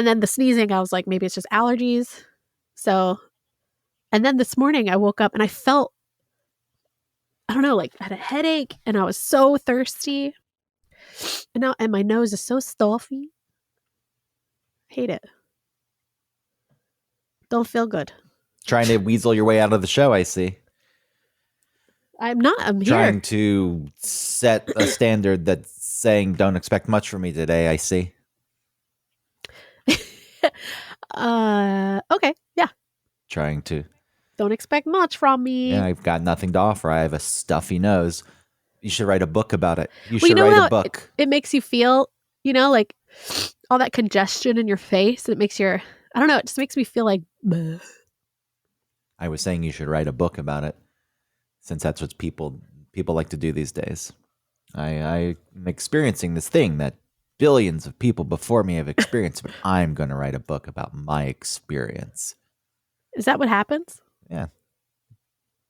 And then the sneezing, I was like, maybe it's just allergies. So, and then this morning I woke up and I felt, I don't know, like I had a headache and I was so thirsty. And my nose is so stuffy. Hate it. Don't feel good. Trying to weasel your way out of the show, I see. I'm not. I'm here. Trying to set a standard that's saying don't expect much from me today, I see. Okay. Yeah. Trying to. Don't expect much from me. Yeah, I've got nothing to offer. I have a stuffy nose. You should write a book about it. You should write a book. It makes you feel, like all that congestion in your face. It makes I don't know, it just makes me feel like, bleh. I was saying you should write a book about it, since that's what people like to do these days. I'm experiencing this thing that billions of people before me have experienced, but I'm going to write a book about my experience. Is that what happens? Yeah.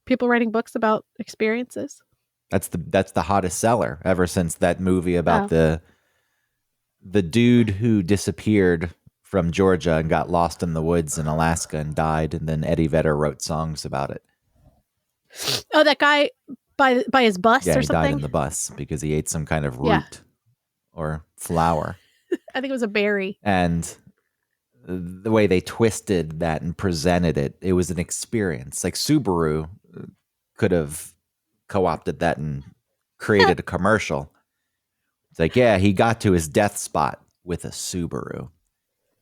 People writing books about experiences? That's the hottest seller ever since that movie about the dude who disappeared from Georgia and got lost in the woods in Alaska and died, and then Eddie Vedder wrote songs about it. Oh, that guy by his bus or something? Yeah, he died in the bus because he ate some kind of root or flower. I think it was a berry. And the way they twisted that and presented it, it was an experience. Like Subaru could have co-opted that and created a commercial. It's like, yeah, he got to his death spot with a Subaru.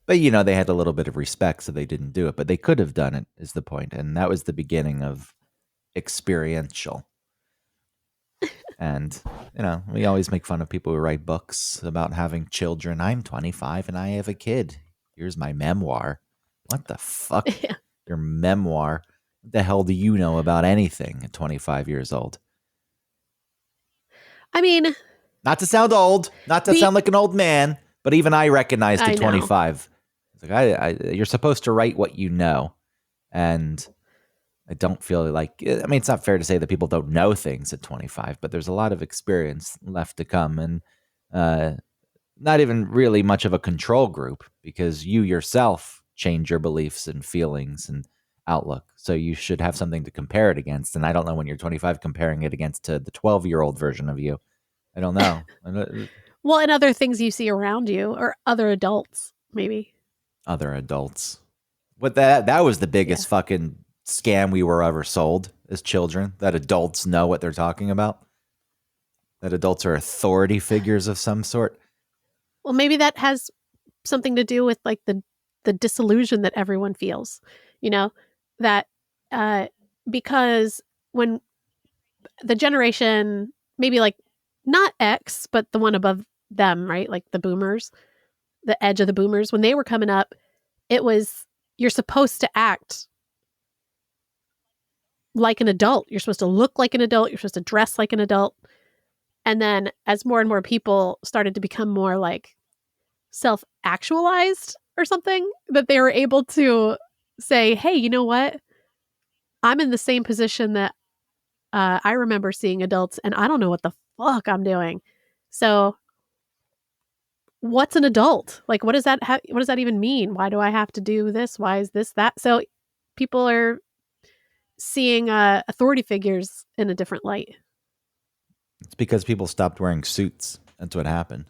But, they had a little bit of respect, so they didn't do it. But they could have done it, is the point. And that was the beginning of experiential. And, we always make fun of people who write books about having children. I'm 25 and I have a kid. Here's my memoir. What the fuck? Yeah. Your memoir? What the hell do you know about anything at 25 years old? I mean, not to sound old, not to sound like an old man, but even I recognized at 25. It's like you're supposed to write what you know, and I don't feel like. I mean, it's not fair to say that people don't know things at 25, but there's a lot of experience left to come, and not even really much of a control group because you yourself change your beliefs and feelings and outlook. So you should have something to compare it against. And I don't know when you're 25 comparing it against to the 12-year-old version of you. I don't know. Well, and other things you see around you or other adults, maybe. Other adults. But that was the biggest fucking scam we were ever sold as children, that adults know what they're talking about. That adults are authority figures of some sort. Well, maybe that has something to do with like the disillusion that everyone feels, that because when the generation, maybe like not X, but the one above them, right? Like the boomers, the edge of the boomers, when they were coming up, it was, you're supposed to act like an adult. You're supposed to look like an adult. You're supposed to dress like an adult. And then as more and more people started to become more like self-actualized or something, that they were able to say, hey, you know what? I'm in the same position that I remember seeing adults, and I don't know what the fuck I'm doing. So what's an adult? Like, what does that what does that even mean? Why do I have to do this? Why is this that? So people are seeing authority figures in a different light. It's because people stopped wearing suits. That's what happened.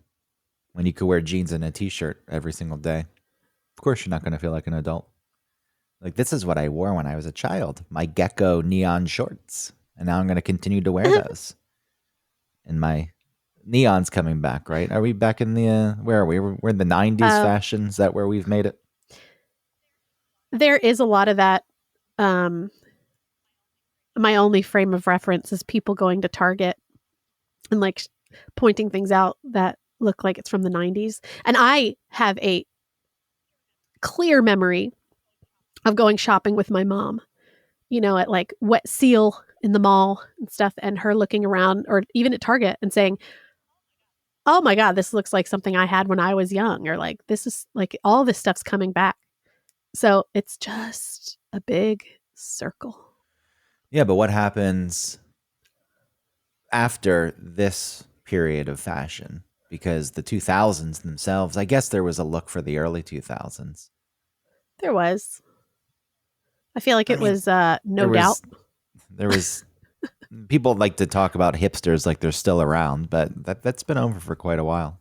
When you could wear jeans and a t-shirt every single day. Of course you're not going to feel like an adult. Like, this is what I wore when I was a child. My gecko neon shorts. And now I'm going to continue to wear those. And my neon's coming back, right? Are we back in the, where are we? We're in the 90s fashion. Is that where we've made it? There is a lot of that. My only frame of reference is people going to Target and like pointing things out that look like it's from the 90s. And I have a clear memory of going shopping with my mom, at like Wet Seal in the mall and stuff, and her looking around, or even at Target, and saying, oh my God, this looks like something I had when I was young, or like, this is like, all this stuff's coming back. So it's just a big circle. Yeah, but what happens after this period of fashion? because the 2000s themselves, I guess there was a look for the early 2000s. There was. I feel like it was no doubt. There was people like to talk about hipsters like they're still around, but that's been over for quite a while.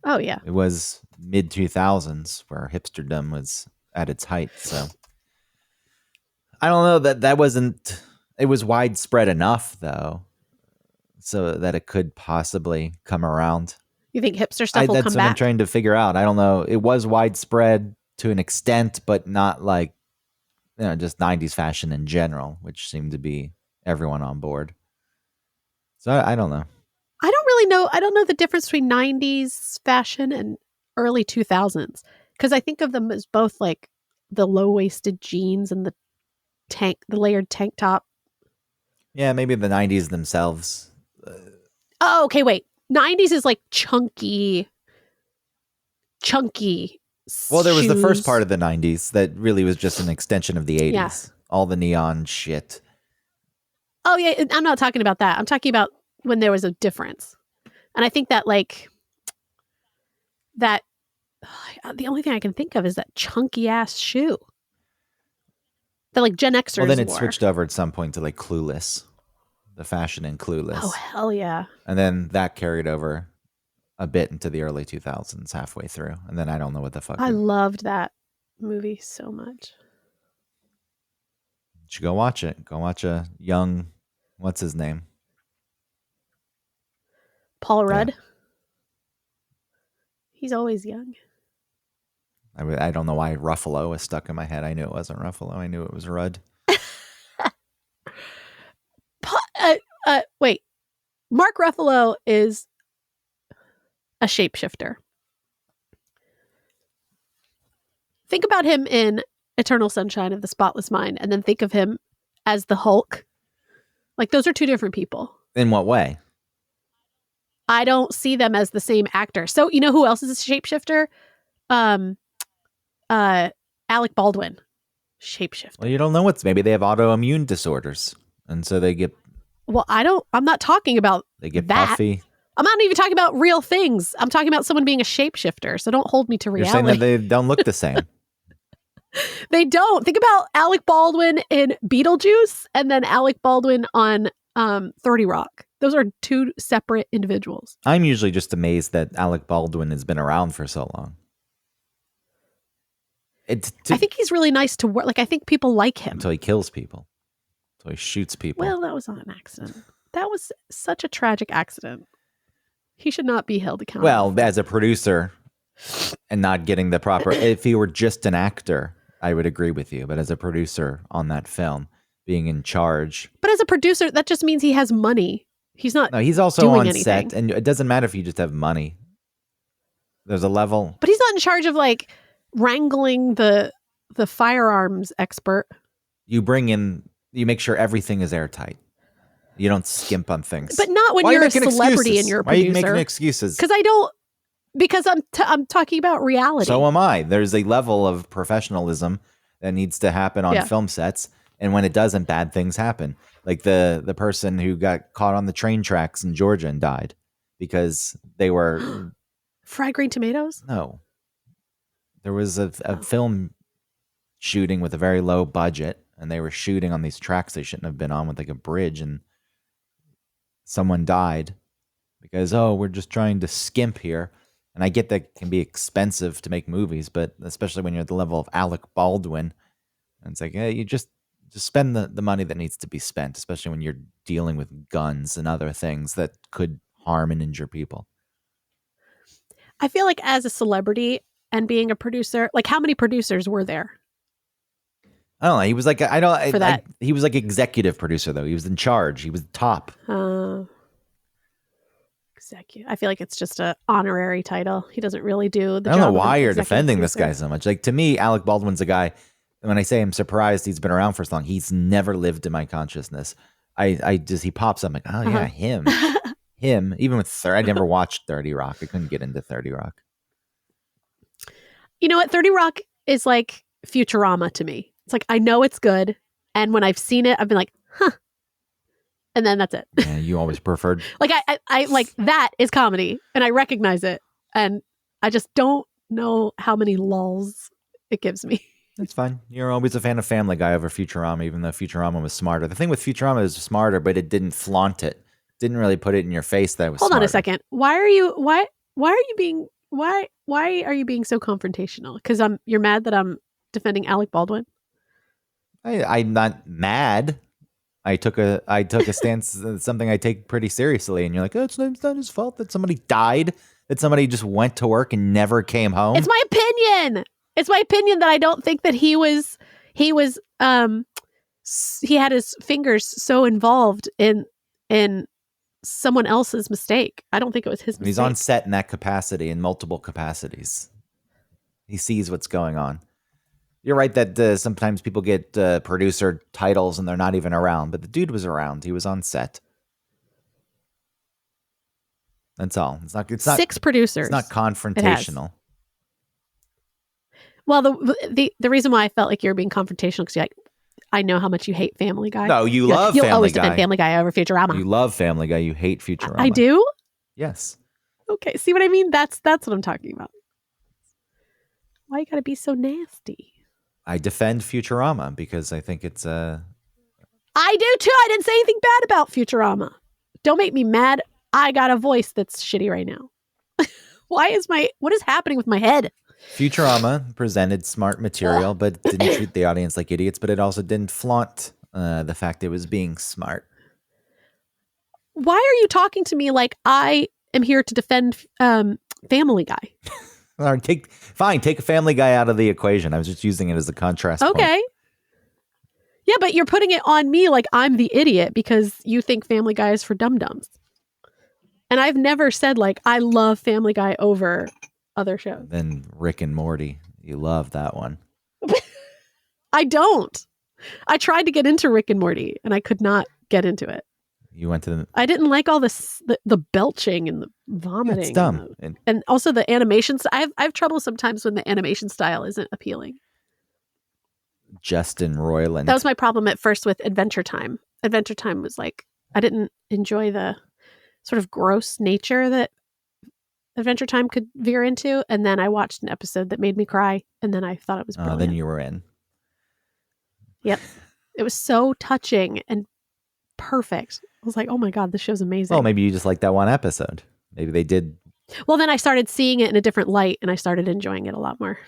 Oh, yeah. It was mid 2000s where hipsterdom was at its height. So I don't know that wasn't, it was widespread enough though, so that it could possibly come around. You think hipster stuff will come back? That's what I'm trying to figure out. I don't know. It was widespread to an extent, but not like, just 90s fashion in general, which seemed to be everyone on board. So I don't know. I don't really know. I don't know the difference between 90s fashion and early 2000s, because I think of them as both like the low-waisted jeans and the layered tank top. Yeah, maybe the 90s themselves. Oh, okay, wait. 90s is like chunky. Well, there was the first shoes. part of the 90s that really was just an extension of the 80s. Yeah. All the neon shit. Oh, yeah. I'm not talking about that. I'm talking about when there was a difference. And I think that the only thing I can think of is that chunky ass shoe that like Gen Xers wore. Well, then it switched over at some point to like Clueless, the fashion in Clueless. Oh, hell yeah. And then that carried over a bit into the early 2000s halfway through. And then I don't know what the fuck. I loved that movie so much. You should go watch it. Go watch a young, what's his name? Paul Rudd. Yeah. He's always young. I don't know why Ruffalo was stuck in my head. I knew it wasn't Ruffalo. I knew it was Rudd. Wait. Mark Ruffalo is a shapeshifter. Think about him in Eternal Sunshine of the Spotless Mind, and then think of him as the Hulk. Like, those are two different people. In what way? I don't see them as the same actor. So, you know who else is a shapeshifter? Alec Baldwin. Shapeshifter. Well, you don't know maybe they have autoimmune disorders. And so they get... Well, I'm not talking about they get that. Puffy. I'm not even talking about real things. I'm talking about someone being a shapeshifter. So don't hold me to reality. You're saying that they don't look the same. They don't. Think about Alec Baldwin in Beetlejuice and then Alec Baldwin on 30 Rock. Those are two separate individuals. I'm usually just amazed that Alec Baldwin has been around for so long. I think he's really nice to work. Like, I think people like him. Until he kills people. Until he shoots people. Well, that was on an accident. That was such a tragic accident. He should not be held accountable. Well, as a producer and not getting the proper... if he were just an actor, I would agree with you. But as a producer on that film, being in charge... But as a producer, that just means he has money. He's not. No, he's also doing on anything. set, and it doesn't matter if you just have money. There's a level. But he's not in charge of like wrangling the firearms expert. You make sure everything is airtight. You don't skimp on things. But not when you're a celebrity and you're a producer. Why are you making excuses? Because I'm talking about reality. So am I. There's a level of professionalism that needs to happen on film sets, and when it doesn't, bad things happen. Like the person who got caught on the train tracks in Georgia and died because they were... Fried green tomatoes? No. There was a film shooting with a very low budget, and they were shooting on these tracks they shouldn't have been on with like a bridge, and someone died because, we're just trying to skimp here. And I get that it can be expensive to make movies, but especially when you're at the level of Alec Baldwin, and it's like, you just spend the money that needs to be spent, especially when you're dealing with guns and other things that could harm and injure people. I feel like as a celebrity and being a producer, like how many producers were there? I don't know. He was like, he was like executive producer though. He was in charge. He was top. Executive. I feel like it's just an honorary title. He doesn't really do the job. I don't know why you're defending this guy so much. Like, to me, Alec Baldwin's a guy. When I say I'm surprised he's been around for so long, he's never lived in my consciousness. He pops up, I'm like, oh yeah, him. Him. Even with I never watched 30 Rock. I couldn't get into 30 Rock. You know what? 30 Rock is like Futurama to me. It's like, I know it's good. And when I've seen it, I've been like, huh. and then that's it. Yeah, you always preferred. Like I like that is comedy, and I recognize it, and I just don't know how many lulls it gives me. That's fine. You're always a fan of Family Guy over Futurama, even though Futurama was smarter. The thing with Futurama is smarter, but it didn't flaunt it. Didn't really put it in your face that it was Hold smarter. on a second. Why are you being so confrontational? Because you're mad that I'm defending Alec Baldwin? I'm not mad. I took a stance, something I take pretty seriously, and you're like, oh, it's not his fault that somebody died, that somebody just went to work and never came home. It's my opinion. It's my opinion that I don't think that he had his fingers so involved in someone else's mistake. I don't think it was his mistake. He's on set in that capacity, in multiple capacities. He sees what's going on. You're right that sometimes people get producer titles and they're not even around, but the dude was around. He was on set. That's all. It's not 6 producers. It's not confrontational. Well, the reason why I felt like you're being confrontational because I know how much you hate Family Guy. No, you'll always defend Family Guy over Futurama. You love Family Guy. You hate Futurama. I do? Yes. Okay, see what I mean? That's what I'm talking about. Why you gotta be so nasty? I defend Futurama because I think it's I do too. I didn't say anything bad about Futurama. Don't make me mad. I got a voice that's shitty right now. What is happening with my head? Futurama presented smart material, but didn't treat the audience like idiots, but it also didn't flaunt the fact it was being smart. Why are you talking to me like I am here to defend Family Guy? All right, take a Family Guy out of the equation. I was just using it as a contrast point. Yeah, but you're putting it on me like I'm the idiot because you think Family Guy is for dum-dums. And I've never said like I love Family Guy over other shows. Then Rick and Morty. You love that one. I don't. I tried to get into Rick and Morty and I could not get into it. You went to I didn't like all the belching and the vomiting. It's dumb. And also the animation. I have trouble sometimes when the animation style isn't appealing. Justin Roiland. That was my problem at first with Adventure Time. Adventure Time was like, I didn't enjoy the sort of gross nature that Adventure Time could veer into. And then I watched an episode that made me cry. And then I thought it was brilliant. Then you were in. Yep. It was so touching and perfect. I was like, oh my God, this show's amazing. Well, maybe you just like that one episode. Maybe they did. Well, then I started seeing it in a different light and I started enjoying it a lot more.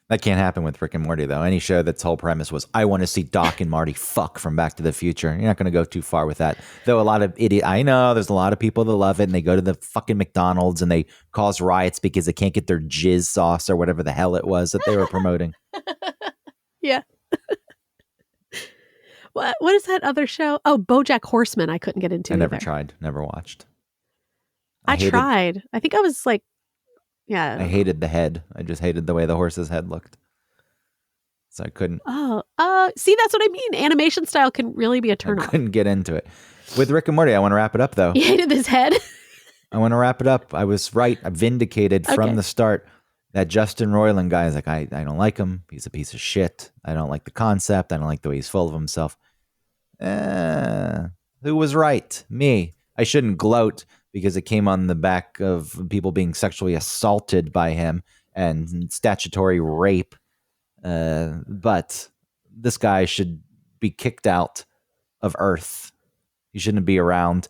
That can't happen with Rick and Morty, though. Any show that's whole premise was, I want to see Doc and Marty fuck from Back to the Future. You're not going to go too far with that. Though a lot of I know there's a lot of people that love it and they go to the fucking McDonald's and they cause riots because they can't get their jizz sauce or whatever the hell it was that they were promoting. Yeah. What is that other show? Oh, BoJack Horseman. I couldn't get into. I never tried, never watched. I tried. I think I was like, yeah. I hated the head. I just hated the way the horse's head looked. So I couldn't. See, that's what I mean. Animation style can really be a turn off. I couldn't get into it. With Rick and Morty, I want to wrap it up, though. You hated this head? I want to wrap it up. I was right. I'm vindicated from the start. That Justin Roiland guy is like, I don't like him. He's a piece of shit. I don't like the concept. I don't like the way he's full of himself. Who was right? Me. I shouldn't gloat because it came on the back of people being sexually assaulted by him and statutory rape. But this guy should be kicked out of Earth. He shouldn't be around.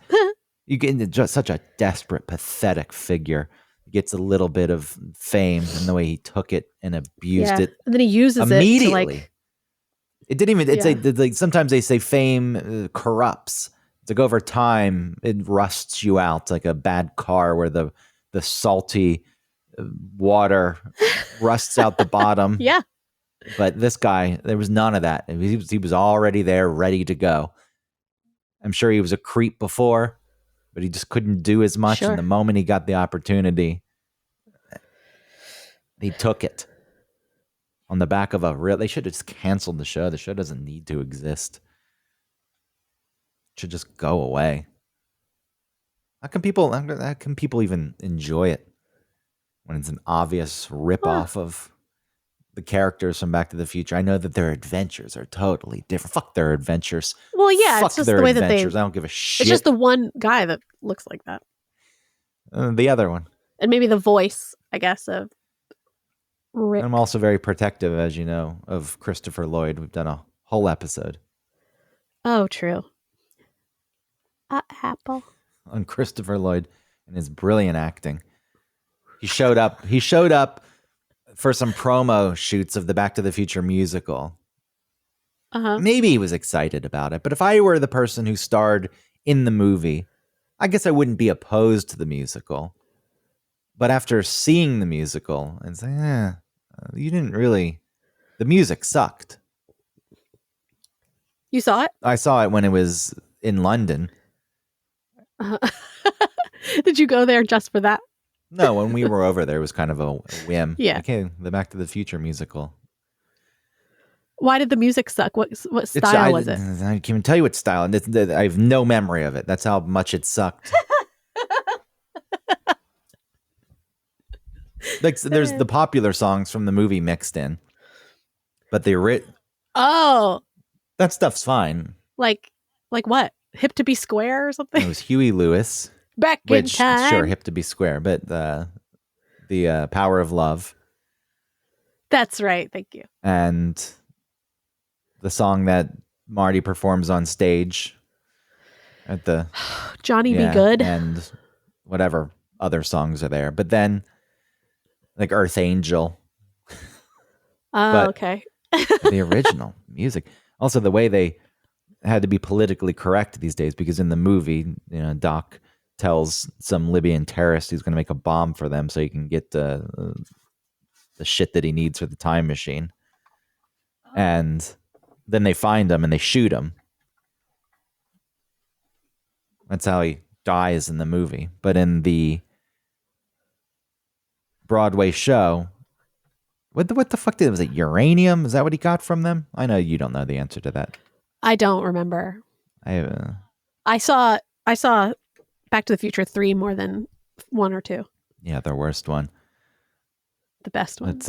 You get just such a desperate, pathetic figure. Gets a little bit of fame and the way he took it and abused it. And then he uses immediately. It to like... It didn't even. It's like sometimes they say fame corrupts. It's like over time it rusts you out, like a bad car where the salty water rusts out the bottom. Yeah. But this guy, there was none of that. He was already there, ready to go. I'm sure he was a creep before, but he just couldn't do as much. Sure. And the moment he got the opportunity, he took it. On the back of they should have just canceled the show. The show doesn't need to exist. It should just go away. How can people even enjoy it when it's an obvious ripoff of the characters from Back to the Future. I know that their adventures are totally different. Fuck their adventures. Well, yeah, Fuck it's just their the way adventures. that I don't give a shit. it's just the one guy that looks like that. The other one. And maybe the voice, I guess, of Rick. I'm also very protective, as you know, of Christopher Lloyd. We've done a whole episode. Oh, true. Apple. On Christopher Lloyd and his brilliant acting. He showed up for some promo shoots of the Back to the Future musical. Uh-huh. Maybe he was excited about it, but if I were the person who starred in the movie, I guess I wouldn't be opposed to the musical. But after seeing the musical, I'd say, you didn't really... The music sucked. You saw it? I saw it when it was in London. Did you go there just for that? No, when we were over there, it was kind of a whim. Yeah. Okay, the Back to the Future musical. Why did the music suck? What style was it? I can't even tell you what style. I have no memory of it. That's how much it sucked. Like, there's the popular songs from the movie mixed in, but Oh, that stuff's fine. Like what? Hip to be square or something? It was Huey Lewis. Back in time. Sure, hip to be square, but the Power of Love. That's right. Thank you. And the song that Marty performs on stage at the Johnny Be Good. And whatever other songs are there. But then like Earth Angel. Oh, okay. The original music. Also the way they had to be politically correct these days, because in the movie, Doc tells some Libyan terrorist he's going to make a bomb for them so he can get the shit that he needs for the time machine. And then they find him and they shoot him. That's how he dies in the movie. But in the Broadway show, what the fuck was it? Uranium? Is that what he got from them? I know you don't know the answer to that. I don't remember. I saw Back to the Future 3 more than 1 or 2. Yeah, the worst one. The best one.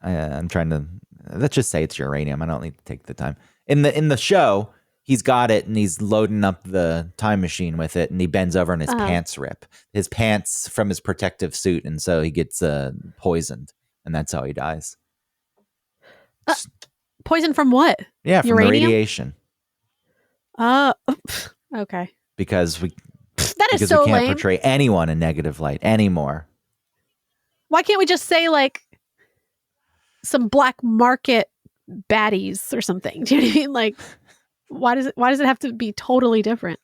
I'm trying to... Let's just say it's uranium. I don't need to take the time. In the show, he's got it and he's loading up the time machine with it, and he bends over and his pants rip. His pants from his protective suit, and so he gets poisoned, and that's how he dies. Poison from what? Yeah, from uranium? the radiation. Okay. Because we can't lame. Portray anyone in negative light anymore. Why can't we just say like some black market baddies or something? Do you know what I mean? Like, why does it have to be totally different?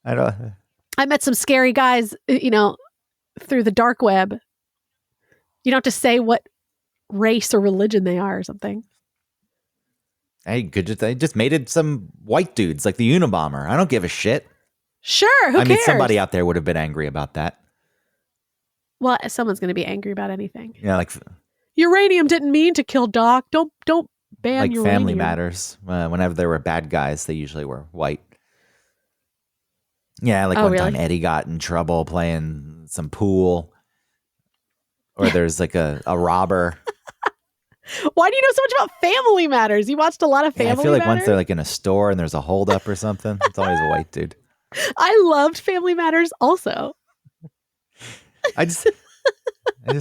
I met some scary guys, through the dark web. You don't have to say what race or religion they are or something. They just made it some white dudes like the Unabomber. I don't give a shit. Sure, who cares? I mean, somebody out there would have been angry about that. Well, someone's going to be angry about anything. Yeah, like uranium didn't mean to kill Doc. Don't ban like uranium. Family Matters. Whenever there were bad guys, they usually were white. Yeah, like one time Eddie got in trouble playing some pool, or there's like a robber. Why do you know so much about Family Matters? You watched a lot of Family Matters? I feel like once they're like in a store and there's a holdup or something, it's always a white dude. I loved Family Matters also. I just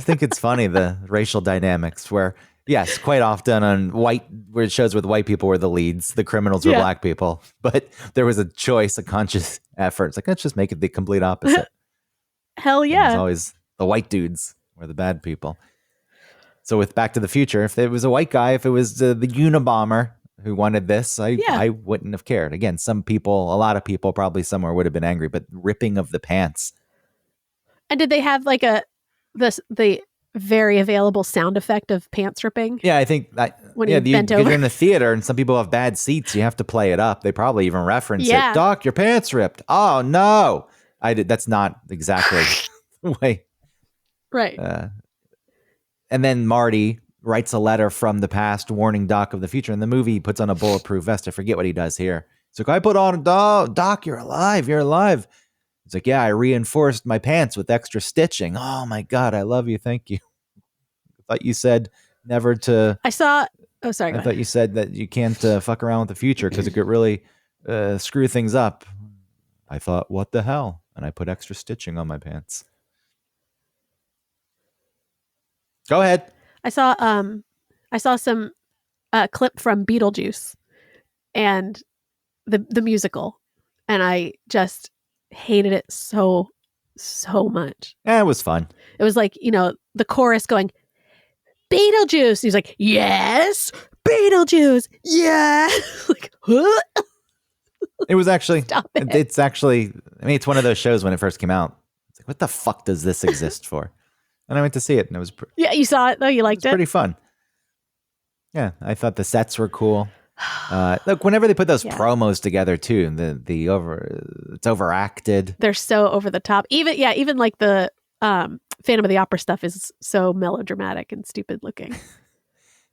think it's funny, the racial dynamics where, yes, quite often where it shows with white people were the leads, the criminals were black people, but there was a conscious effort. It's like, let's just make it the complete opposite. Hell yeah. It's always the white dudes were the bad people. So with Back to the Future, if it was a white guy, if it was the Unabomber who wanted this, I wouldn't have cared. Again, a lot of people probably somewhere would have been angry, but ripping of the pants. And did they have like the very available sound effect of pants ripping? Yeah, I think when he bent over. You're in the theater and some people have bad seats, you have to play it up. They probably even reference it. Doc, your pants ripped. Oh no, that's not exactly the way. Right. And then Marty writes a letter from the past warning Doc of the future. In the movie, he puts on a bulletproof vest. I forget what he does here. He's like, I put on Doc, you're alive. You're alive. He's like, yeah, I reinforced my pants with extra stitching. Oh my God, I love you. Thank you. thought you said never to. I saw. Oh, sorry. I thought you said that you can't fuck around with the future because it could really screw things up. I thought, what the hell? And I put extra stitching on my pants. Go ahead. I saw some clip from Beetlejuice and the musical, and I just hated it so much. Yeah, it was fun. It was like, the chorus going, Beetlejuice. He's like, yes, Beetlejuice. Yeah. Like, huh? It was actually, Stop it. It's actually, I mean, it's one of those shows when it first came out. It's like, what the fuck does this exist for? And I went to see it, and it was yeah, you saw it though. You liked it. Pretty fun. Yeah, I thought the sets were cool. Look, whenever they put those promos together too, it's overacted. They're so over the top. Even like the Phantom of the Opera stuff is so melodramatic and stupid looking.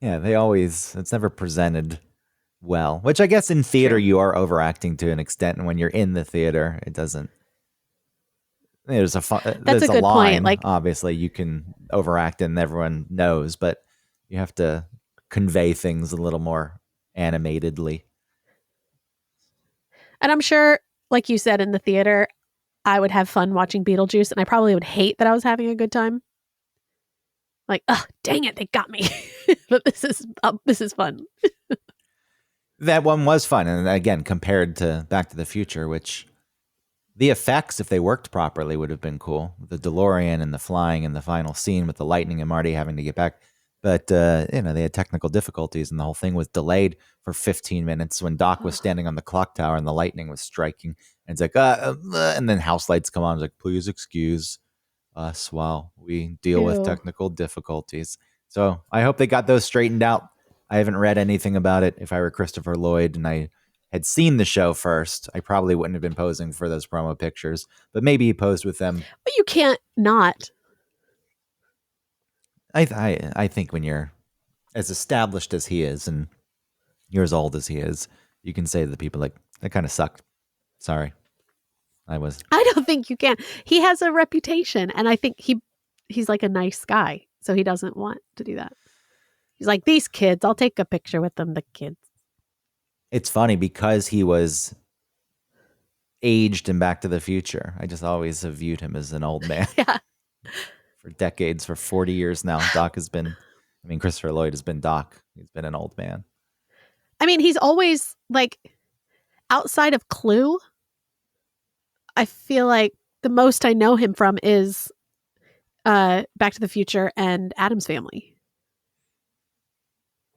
Yeah, it's never presented well, which I guess in theater you are overacting to an extent, and when you're in the theater, it doesn't. There's a good line. Point. Like, obviously, you can overact, and everyone knows, but you have to convey things a little more animatedly. And I'm sure, like you said, in the theater, I would have fun watching Beetlejuice, and I probably would hate that I was having a good time. Like, oh, dang it, they got me. But this is fun. That one was fun, and again, compared to Back to the Future, which the effects, if they worked properly, would have been cool. The DeLorean and the flying and the final scene with the lightning and Marty having to get back. But, they had technical difficulties, and the whole thing was delayed for 15 minutes when Doc was standing on the clock tower and the lightning was striking. And it's like, and then house lights come on. It's like, please excuse us while we deal with technical difficulties. So I hope they got those straightened out. I haven't read anything about it. If I were Christopher Lloyd and I had seen the show first, I probably wouldn't have been posing for those promo pictures. But maybe he posed with them. But you can't not. I think when you're as established as he is and you're as old as he is, you can say to the people like, that kind of sucked. Sorry. I don't think you can. He has a reputation, and I think he's like a nice guy, so he doesn't want to do that. He's like, these kids, I'll take a picture with them, the kids. It's funny because he was aged in Back to the Future. I just always have viewed him as an old man. Yeah. For decades, for 40 years now, Christopher Lloyd has been Doc. He's been an old man. I mean, he's always like, outside of Clue, I feel like the most I know him from is Back to the Future and Addams Family.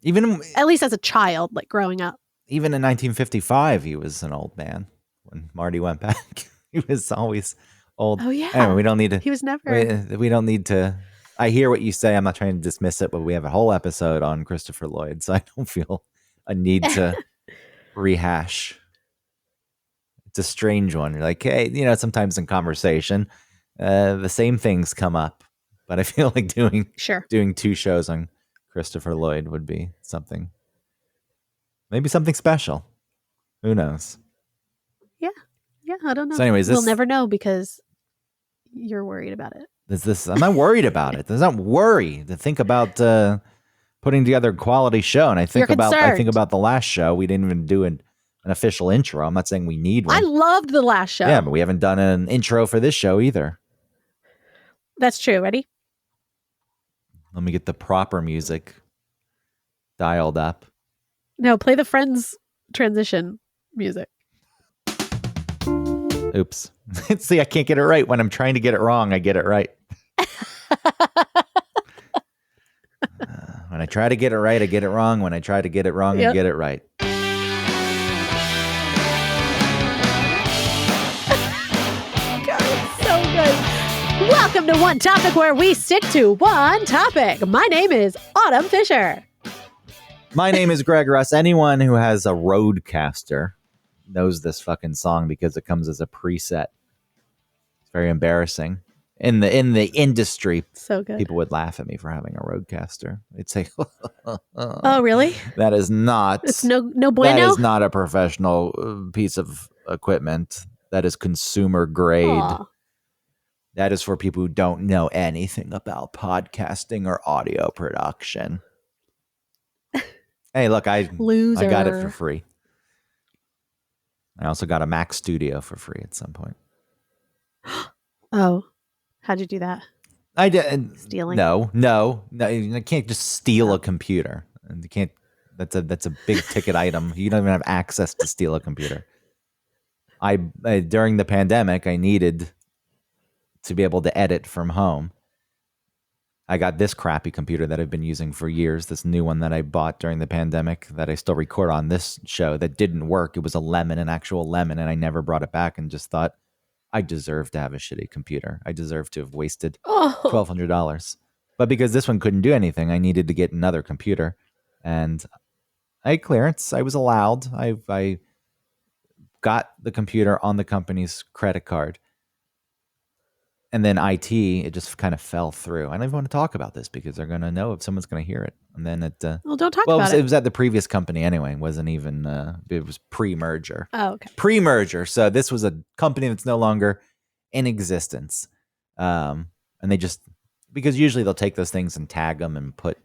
Even at least as a child, like growing up. Even in 1955, he was an old man when Marty went back. He was always old. Oh, yeah. Anyway, we don't need to. He was never. We don't need to. I hear what you say. I'm not trying to dismiss it, but we have a whole episode on Christopher Lloyd, so I don't feel a need to rehash. It's a strange one. You're like, hey, sometimes in conversation, the same things come up, but I feel like doing two shows on Christopher Lloyd would be something. Maybe something special. Who knows? Yeah. Yeah, I don't know. So anyways, we'll never know because you're worried about it. I'm not worried about it. There's not worry to think about putting together a quality show. And I think about the last show. We didn't even do an official intro. I'm not saying we need one. I loved the last show. Yeah, but we haven't done an intro for this show either. That's true. Ready? Let me get the proper music dialed up. No, play the Friends transition music. Oops. See, I can't get it right. When I'm trying to get it wrong, I get it right. When I try to get it right, I get it wrong. When I try to get it wrong, I get it right. God, it's so good. Welcome to One Topic, where we stick to one topic. My name is Autumn Fisher. My name is Greg Russ. Anyone who has a Rodecaster knows this fucking song because it comes as a preset. It's very embarrassing. In the industry, so good. People would laugh at me for having a Rodecaster. They'd say, "Oh, really? That is not. It's no bueno. That is not a professional piece of equipment. That is consumer grade. Aww. That is for people who don't know anything about podcasting or audio production. Hey, look, I got it for free. I also got a Mac Studio for free at some point. Oh, how'd you do that? I did. Stealing? No. You can't just steal a computer. You can't. That's a big ticket item. You don't even have access to steal a computer. I during the pandemic, I needed to be able to edit from home. I got this crappy computer that I've been using for years, this new one that I bought during the pandemic that I still record on this show that didn't work. It was an actual lemon, and I never brought it back and just thought, I deserve to have a shitty computer. I deserve to have wasted $1,200. But because this one couldn't do anything, I needed to get another computer. And I had clearance. I was allowed. I got the computer on the company's credit card. And then IT, it just kind of fell through. I don't even want to talk about this because they're going to know if someone's going to hear it. And then it... well, don't talk about it. It was at the previous company anyway. It wasn't even... it was pre-merger. Oh, okay. Pre-merger. So this was a company that's no longer in existence. And they just... Because usually they'll take those things and tag them and put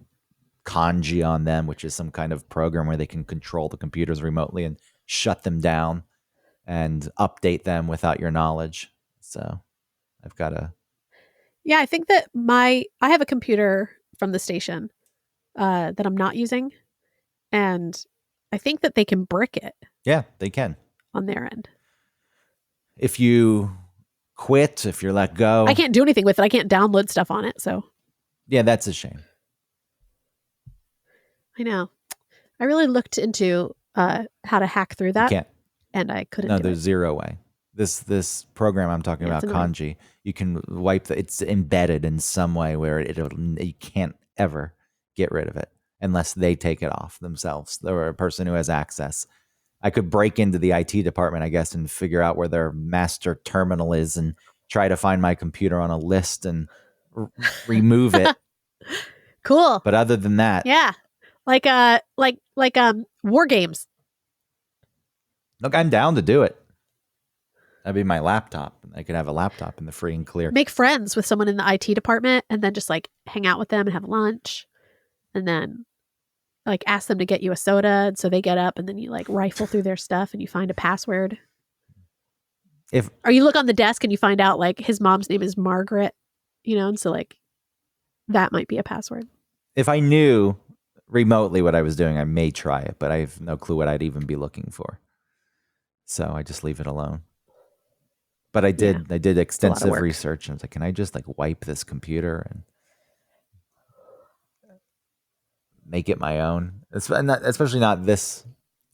kanji on them, which is some kind of program where they can control the computers remotely and shut them down and update them without your knowledge. So... I've got a... Yeah, I think that I have a computer from the station that I'm not using. And I think that they can brick it. Yeah, they can. On their end. If you quit, if you're let go. I can't do anything with it. I can't download stuff on it. So. Yeah, that's a shame. I know. I really looked into how to hack through that. You can't. And I couldn't No, there's zero way. This program I'm talking about, kanji, you can wipe it's embedded in some way where you can't ever get rid of it unless they take it off themselves or a person who has access. I could break into the IT department, I guess, and figure out where their master terminal is and try to find my computer on a list and remove it. Cool. But other than that, yeah, like war games. Look, I'm down to do it. That'd be my laptop. I could have a laptop in the free and clear. Make friends with someone in the IT department and then just like hang out with them and have lunch. And then like ask them to get you a soda. And so they get up and then you like rifle through their stuff and you find a password. Or you look on the desk and you find out like his mom's name is Margaret, and so like that might be a password. If I knew remotely what I was doing, I may try it, but I have no clue what I'd even be looking for. So I just leave it alone. But I did extensive research. And I was like, can I just like wipe this computer and make it my own? Especially not this,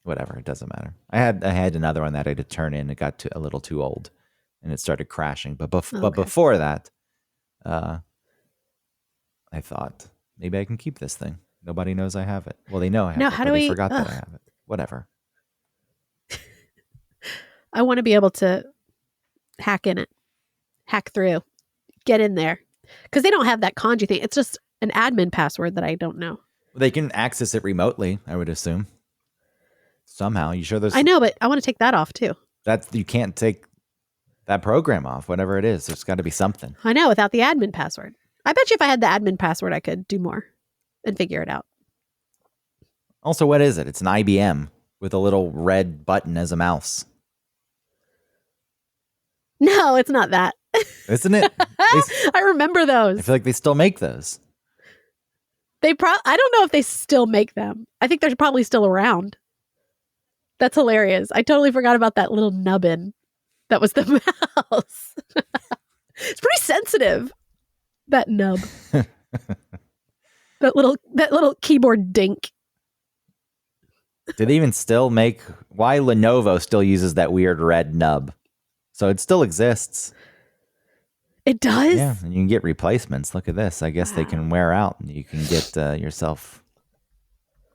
whatever, it doesn't matter. I had another one that I had to turn in. It got a little too old and it started crashing. But before that, I thought maybe I can keep this thing. Nobody knows I have it. Well, they know I have it, but they forgot that I have it. Whatever. I want to be able to hack through, get in there, because they don't have that kanji thing. It's just an admin password that I don't know. They can access it remotely, I would assume. Somehow, you sure there's? I know, but I want to take that off too. You can't take that program off. Whatever it is, there's got to be something. I know, without the admin password. I bet you if I had the admin password, I could do more and figure it out. Also, what is it? It's an IBM with a little red button as a mouse. No, it's not that. Isn't it? I remember those. I feel like they still make those. I don't know if they still make them. I think they're probably still around. That's hilarious. I totally forgot about that little nubbin. That was the mouse. It's pretty sensitive. That nub. that little keyboard dink. Do they even still make? Why Lenovo still uses that weird red nub? So it still exists. It does? Yeah, and you can get replacements. Look at this. I guess they can wear out. And you can get yourself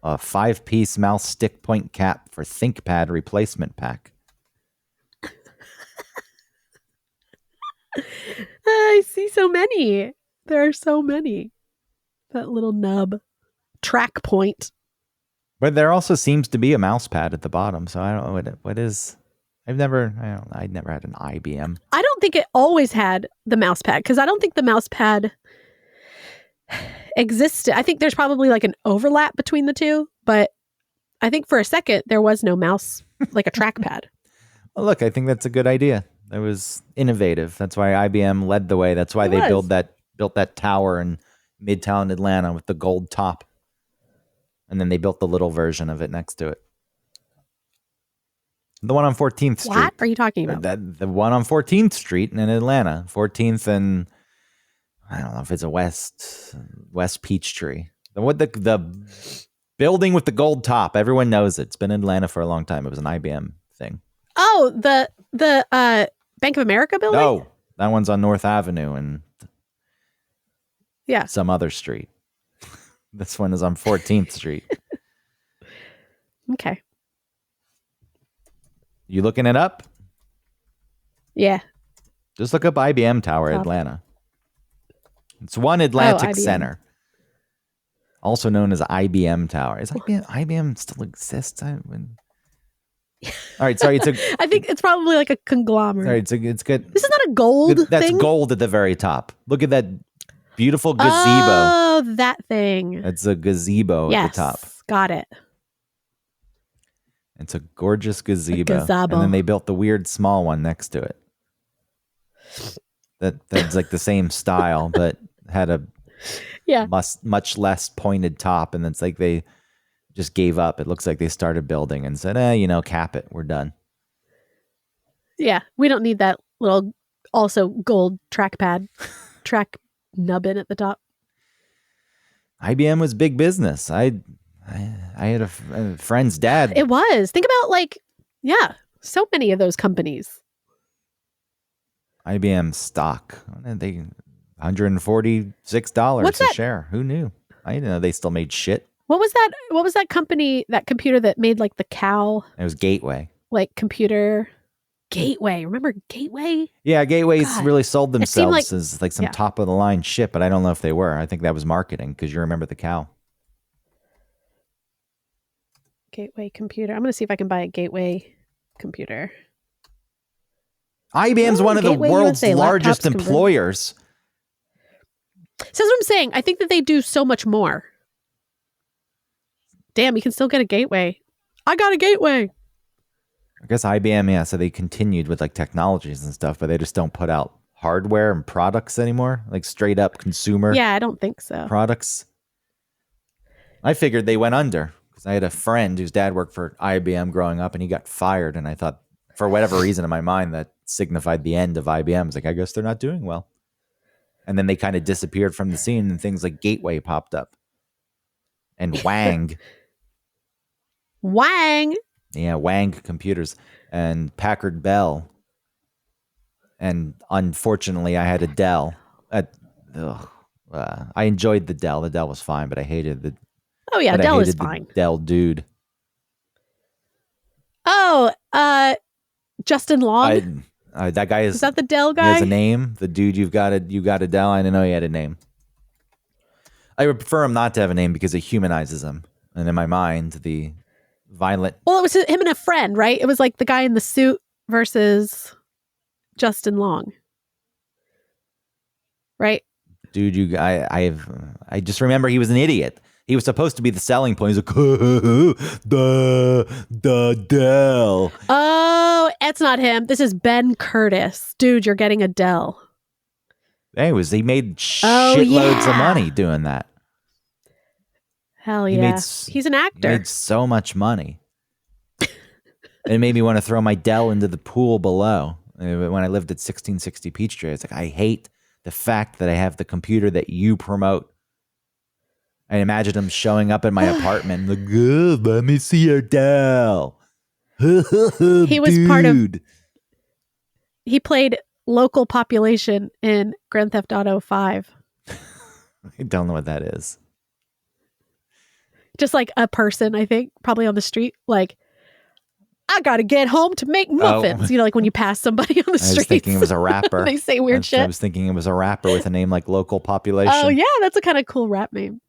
a 5-piece mouse stick point cap for ThinkPad replacement pack. I see so many. There are so many. That little nub. Track point. But there also seems to be a mouse pad at the bottom. So I don't know what is. I'd never had an IBM. I don't think it always had the mouse pad because I don't think the mouse pad existed. I think there's probably like an overlap between the two, but I think for a second there was no mouse, like a trackpad. Well, look, I think that's a good idea. It was innovative. That's why IBM led the way. That's why they built that tower in Midtown Atlanta with the gold top. And then they built the little version of it next to it. The one on 14th Street. What are you talking about? The one on 14th Street in Atlanta. 14th and I don't know if it's a West Peachtree. The building with the gold top. Everyone knows it. It's been in Atlanta for a long time. It was an IBM thing. Oh, the Bank of America building? No, that one's on North Avenue and some other street. This one is on 14th Street. Okay. You looking it up? Yeah. Just look up IBM Tower, Atlanta. It's One Atlantic Center. Also known as IBM Tower. Is IBM still exists? All right, sorry. I think it's probably like a conglomerate. All right, it's good. This is not a gold thing? That's gold at the very top. Look at that beautiful gazebo. Oh, that thing. It's a gazebo at the top. Got it. It's a gorgeous gazebo. And then they built the weird small one next to it. That's like the same style, but had a much less pointed top. And it's like they just gave up. It looks like they started building and said, cap it. We're done. Yeah. We don't need that little also gold track nubbin at the top. IBM was big business. I had a friend's dad. It was. Think about so many of those companies. IBM stock. They $146 a share. Who knew? I didn't know they still made shit. What was that? What was that company, that computer that made like the cow? It was Gateway. Like computer Gateway. Remember Gateway? Yeah, Gateway's really sold themselves as like some top of the line shit, but I don't know if they were. I think that was marketing because you remember the cow. Gateway computer. I'm going to see if I can buy a Gateway computer. IBM's one of the world's largest employers. So that's what I'm saying. I think that they do so much more. Damn, you can still get a Gateway. I got a Gateway. I guess IBM, so they continued with like technologies and stuff, but they just don't put out hardware and products anymore, like straight up consumer. Yeah, I don't think so. Products. I figured they went under because I had a friend whose dad worked for IBM growing up and he got fired. And I thought, for whatever reason in my mind, that signified the end of IBM. I was like, I guess they're not doing well. And then they kind of disappeared from the scene and things like Gateway popped up. And Wang. Wang. Yeah, Wang Computers and Packard Bell. And unfortunately, I had a Dell. I enjoyed the Dell. The Dell was fine, but I hated the... Oh, yeah, Dell is fine. Dell dude. Oh, Justin Long? That guy is... Is that the Dell guy? He has a name. The dude you got a Dell. I didn't know he had a name. I would prefer him not to have a name because it humanizes him. And in my mind, the violent... Well, it was him and a friend, right? It was like the guy in the suit versus Justin Long. Right? Dude, I just remember he was an idiot. He was supposed to be the selling point. He's like, the Dell. Oh, it's not him. This is Ben Curtis. Dude, you're getting a Dell. He made shitloads of money doing that. Hell yeah. He's an actor. He made so much money. It made me want to throw my Dell into the pool below. When I lived at 1660 Peachtree, I was like, I hate the fact that I have the computer that you promote. I imagined him showing up in my apartment. Like, let me see your Dell. He was part of... He played local population in Grand Theft Auto 5. I don't know what that is. Just like a person, I think, probably on the street. Like, I got to get home to make muffins. Oh. You know, like when you pass somebody on the street. I was thinking it was a rapper. They say weird shit. I was thinking it was a rapper with a name like Local Population. Oh, yeah. That's a kind of cool rap name.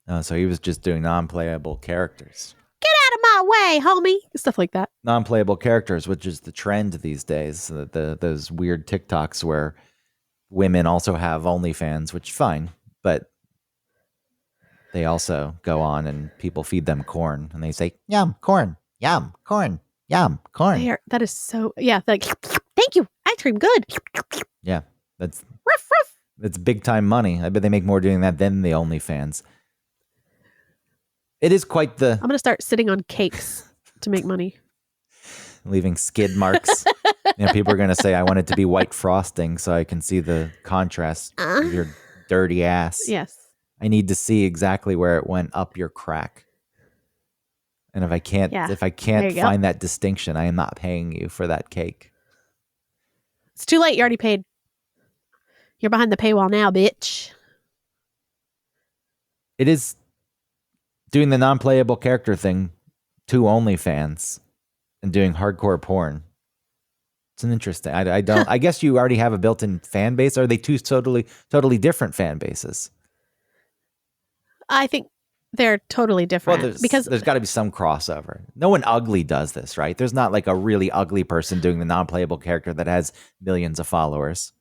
Oh, so he was just doing non-playable characters. Get out of my No way, homie. Stuff like that. Non-playable characters, which is the trend these days. Those weird TikToks where women also have OnlyFans, which fine, but they also go on and people feed them corn and they say, yum, corn, yum, corn, yum, corn. That is so, yeah, like, thank you, ice cream, good. Yeah, that's Ruff, ruff. that's big time money. I bet they make more doing that than the OnlyFans. It is quite the... I'm going to start sitting on cakes to make money. Leaving skid marks. People are going to say, I want it to be white frosting so I can see the contrast of your dirty ass. Yes. I need to see exactly where it went up your crack. And if I can't find that distinction, I am not paying you for that cake. It's too late. You already paid. You're behind the paywall now, bitch. It is doing the non-playable character thing to OnlyFans and doing hardcore porn. It's an interesting. I don't. I guess you already have a built-in fan base. Are they two totally different fan bases? I think they're totally different. Well, because there's got to be some crossover. No one ugly does this, right? There's not like a really ugly person doing the non-playable character that has millions of followers.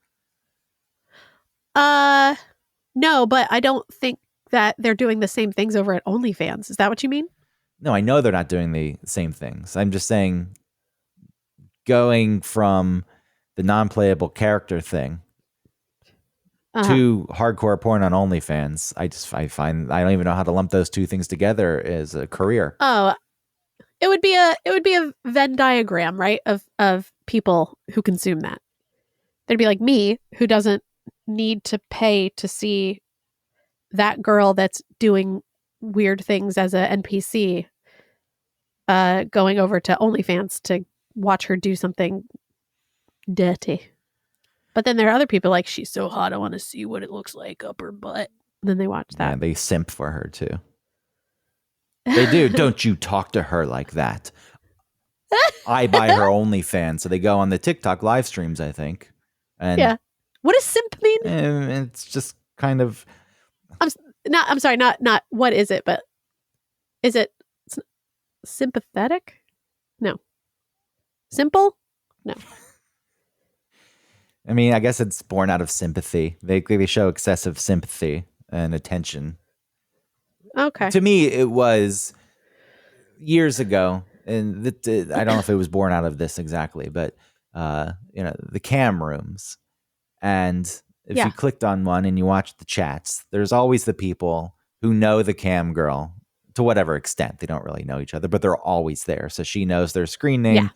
No, but I don't think that they're doing the same things over at OnlyFans. Is that what you mean? No, I know they're not doing the same things. I'm just saying, going from the non-playable character thing to hardcore porn on OnlyFans, I find I don't even know how to lump those two things together as a career. Oh, it would be a Venn diagram, right? Of people who consume that. There'd be like me, who doesn't need to pay to see that girl that's doing weird things as a NPC going over to OnlyFans to watch her do something dirty. But then there are other people like, she's so hot, I want to see what it looks like up her butt. And then they watch that. Yeah, they simp for her too. They do. Don't you talk to her like that. I buy her OnlyFans, so they go on the TikTok live streams, I think. And yeah. What does simp mean? It's just kind of... I'm sorry, not what is it, but is it sympathetic? No. Simple? No. I mean, I guess it's born out of sympathy. They show excessive sympathy and attention. Okay. To me, it was years ago, and I don't know if it was born out of this exactly, but the cam rooms. And if you clicked on one and you watched the chats, there's always the people who know the cam girl to whatever extent. They don't really know each other, but they're always there. So she knows their screen name. Yeah.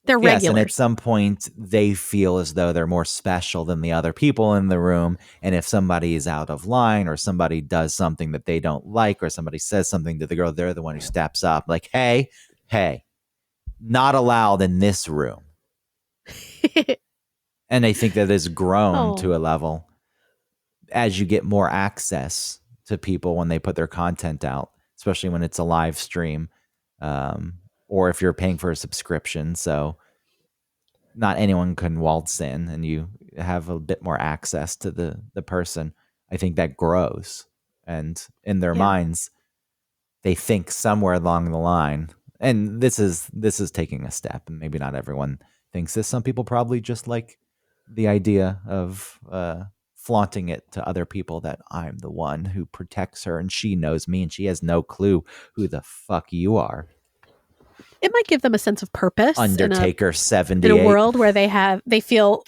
They're regulars. And at some point, they feel as though they're more special than the other people in the room. And if somebody is out of line or somebody does something that they don't like or somebody says something to the girl, they're the one who steps up like, hey, not allowed in this room. And I think that has grown to a level as you get more access to people when they put their content out, especially when it's a live stream. Or if you're paying for a subscription, so not anyone can waltz in and you have a bit more access to the person. I think that grows. And in their minds, they think somewhere along the line, and this is taking a step, and maybe not everyone thinks this. Some people probably just like the idea of flaunting it to other people that I'm the one who protects her and she knows me and she has no clue who the fuck you are. It might give them a sense of purpose. Undertaker 78. In a world where they feel,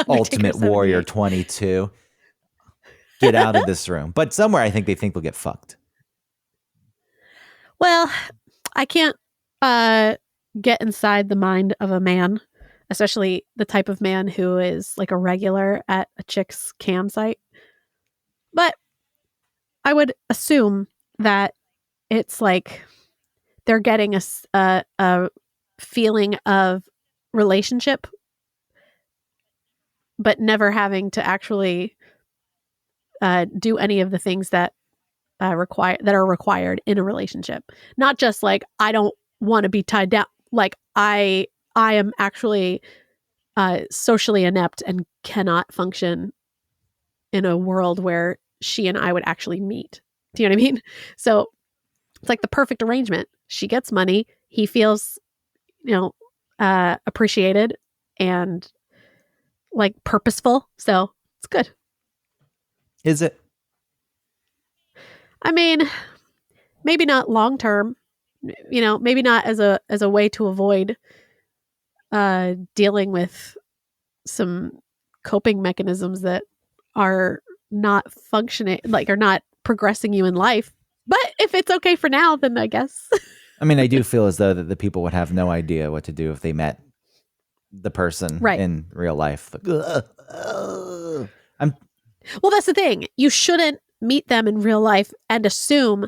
Ultimate Warrior 22. Get out of this room. But somewhere I think they'll get fucked. Well, I can't get inside the mind of a man, especially the type of man who is like a regular at a chick's cam site. But I would assume that it's like they're getting a feeling of relationship, but never having to actually do any of the things that are required in a relationship. Not just like, I don't want to be tied down. Like I am actually socially inept and cannot function in a world where she and I would actually meet. Do you know what I mean? So it's like the perfect arrangement. She gets money. He feels, appreciated and like purposeful. So it's good. Is it? I mean, maybe not long term, maybe not as a way to avoid dealing with some coping mechanisms that are not functioning, like are not progressing you in life. But if it's okay for now, then I guess. I mean, I do feel as though that the people would have no idea what to do if they met the person in real life. Like, well, that's the thing. You shouldn't meet them in real life and assume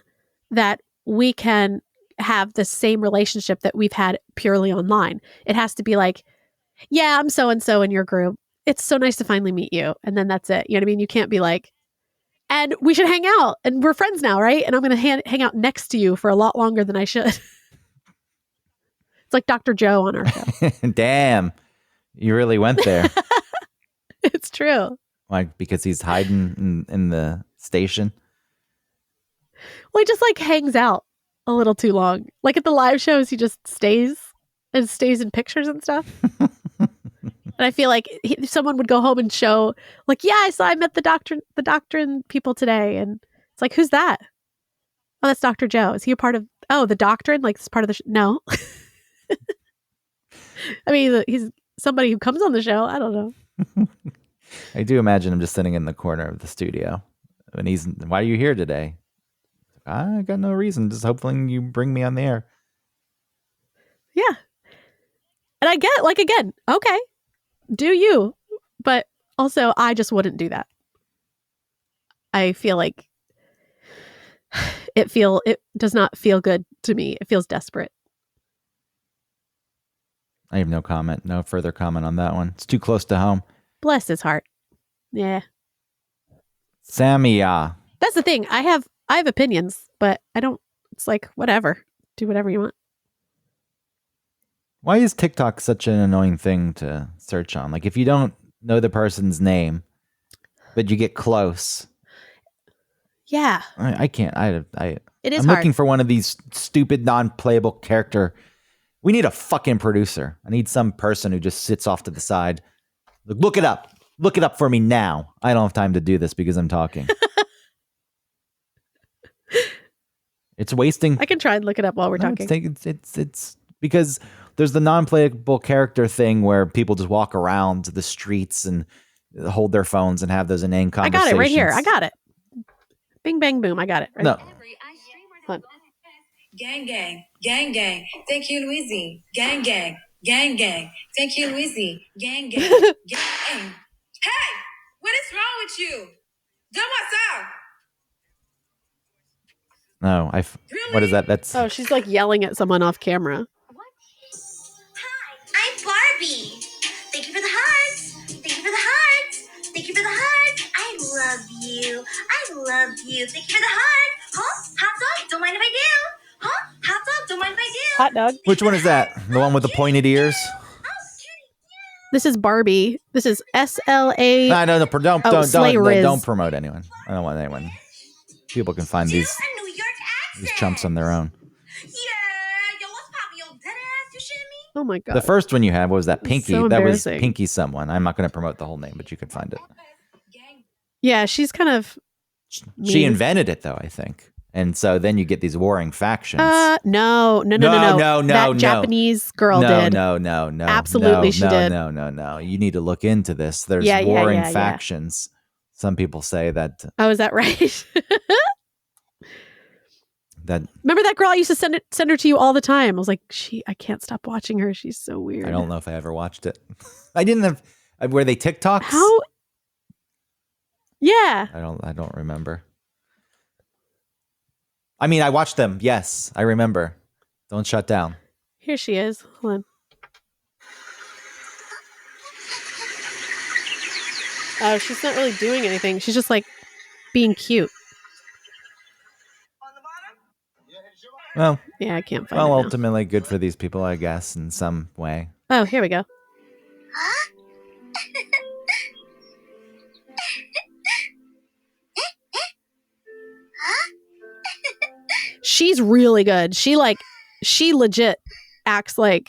that we can have the same relationship that we've had purely online. It has to be like, yeah, I'm so-and-so in your group. It's so nice to finally meet you. And then that's it. You know what I mean? You can't be like, and we should hang out and we're friends now, right? And I'm going to hang out next to you for a lot longer than I should. It's like Dr. Joe on our show. Damn. You really went there. It's true. Like, because he's hiding in the station? Well, he just like hangs out a little too long. Like at the live shows, he just stays in pictures and stuff. And I feel like someone would go home and show, like, yeah, I met the doctrine people today. And it's like, who's that? Oh, that's Dr. Joe. Is he a part of, the doctrine? Like, this part of the no. I mean, he's somebody who comes on the show. I don't know. I do imagine him just sitting in the corner of the studio. And why are you here today? I got no reason. Just hoping you bring me on the air. Yeah. And I get, like, again, okay, do you? But also, I just wouldn't do that. I feel like it does not feel good to me. It feels desperate. I have no further comment on that one. It's too close to home. Bless his heart. Yeah. Samia. That's the thing. I have opinions, but I don't, it's like, whatever. Do whatever you want. Why is TikTok such an annoying thing to search on? Like, if you don't know the person's name, but you get close. Yeah. I can't. It is I'm hard. looking for one of these stupid, non-playable character. We need a fucking producer. I need some person who just sits off to the side. Look it up. Look it up for me now. I don't have time to do this because I'm talking. It's wasting. I can try and look it up while we're talking. It's because there's the non-playable character thing where people just walk around the streets and hold their phones and have those inane conversations. I got it right here. I got it. Bing, bang, boom. I got it. Right. No. Gang, gang, gang, gang. Thank you, Louise. Gang, gang, gang, gang. Thank you, Louise. Gang, gang, gang. Hey, what is wrong with you? Don't what's up? No, Really? What is that? That's. Oh, she's like yelling at someone off camera. Hi, I'm Barbie. Thank you for the hearts. Thank you for the hearts. Thank you for the hearts. I love you. I love you. Thank you for the heart. Huh? Hot dog? Don't mind if I do. Huh? Hot dog? Don't mind if I do. Hot dog. Which one is that? The one with the pointed ears? This is Barbie. This is SLA. No, Slay Riz. Don't promote anyone. I don't want anyone. People can find these chumps on their own. Yeah, yo, what's poppin', yo, dead ass? You shitting me? Oh my god. The first one you had, what was that? Pinky. So That was embarrassing. Pinky someone. I'm not going to promote the whole name, but you could find it. Yeah, she's kind of. She mean. invented it, though, I think. And so then you get these warring factions. No. That Japanese girl did. No. Absolutely, she did. No. You need to look into this. There's Yeah, warring factions. Some people say that. Oh, is that right? Remember that girl? I used to send her to you all the time. I was like, I can't stop watching her. She's so weird. I don't know if I ever watched it. I didn't have. Were they TikToks? How? Yeah. I don't remember. I mean, I watched them. Yes, I remember. Don't shut down. Here she is. Hold on. Oh, she's not really doing anything. She's just like being cute. Well, yeah, I can't find it. Well, now. ultimately, good for these people, I guess, in some way. Oh, here we go. She's really good. She she legit acts like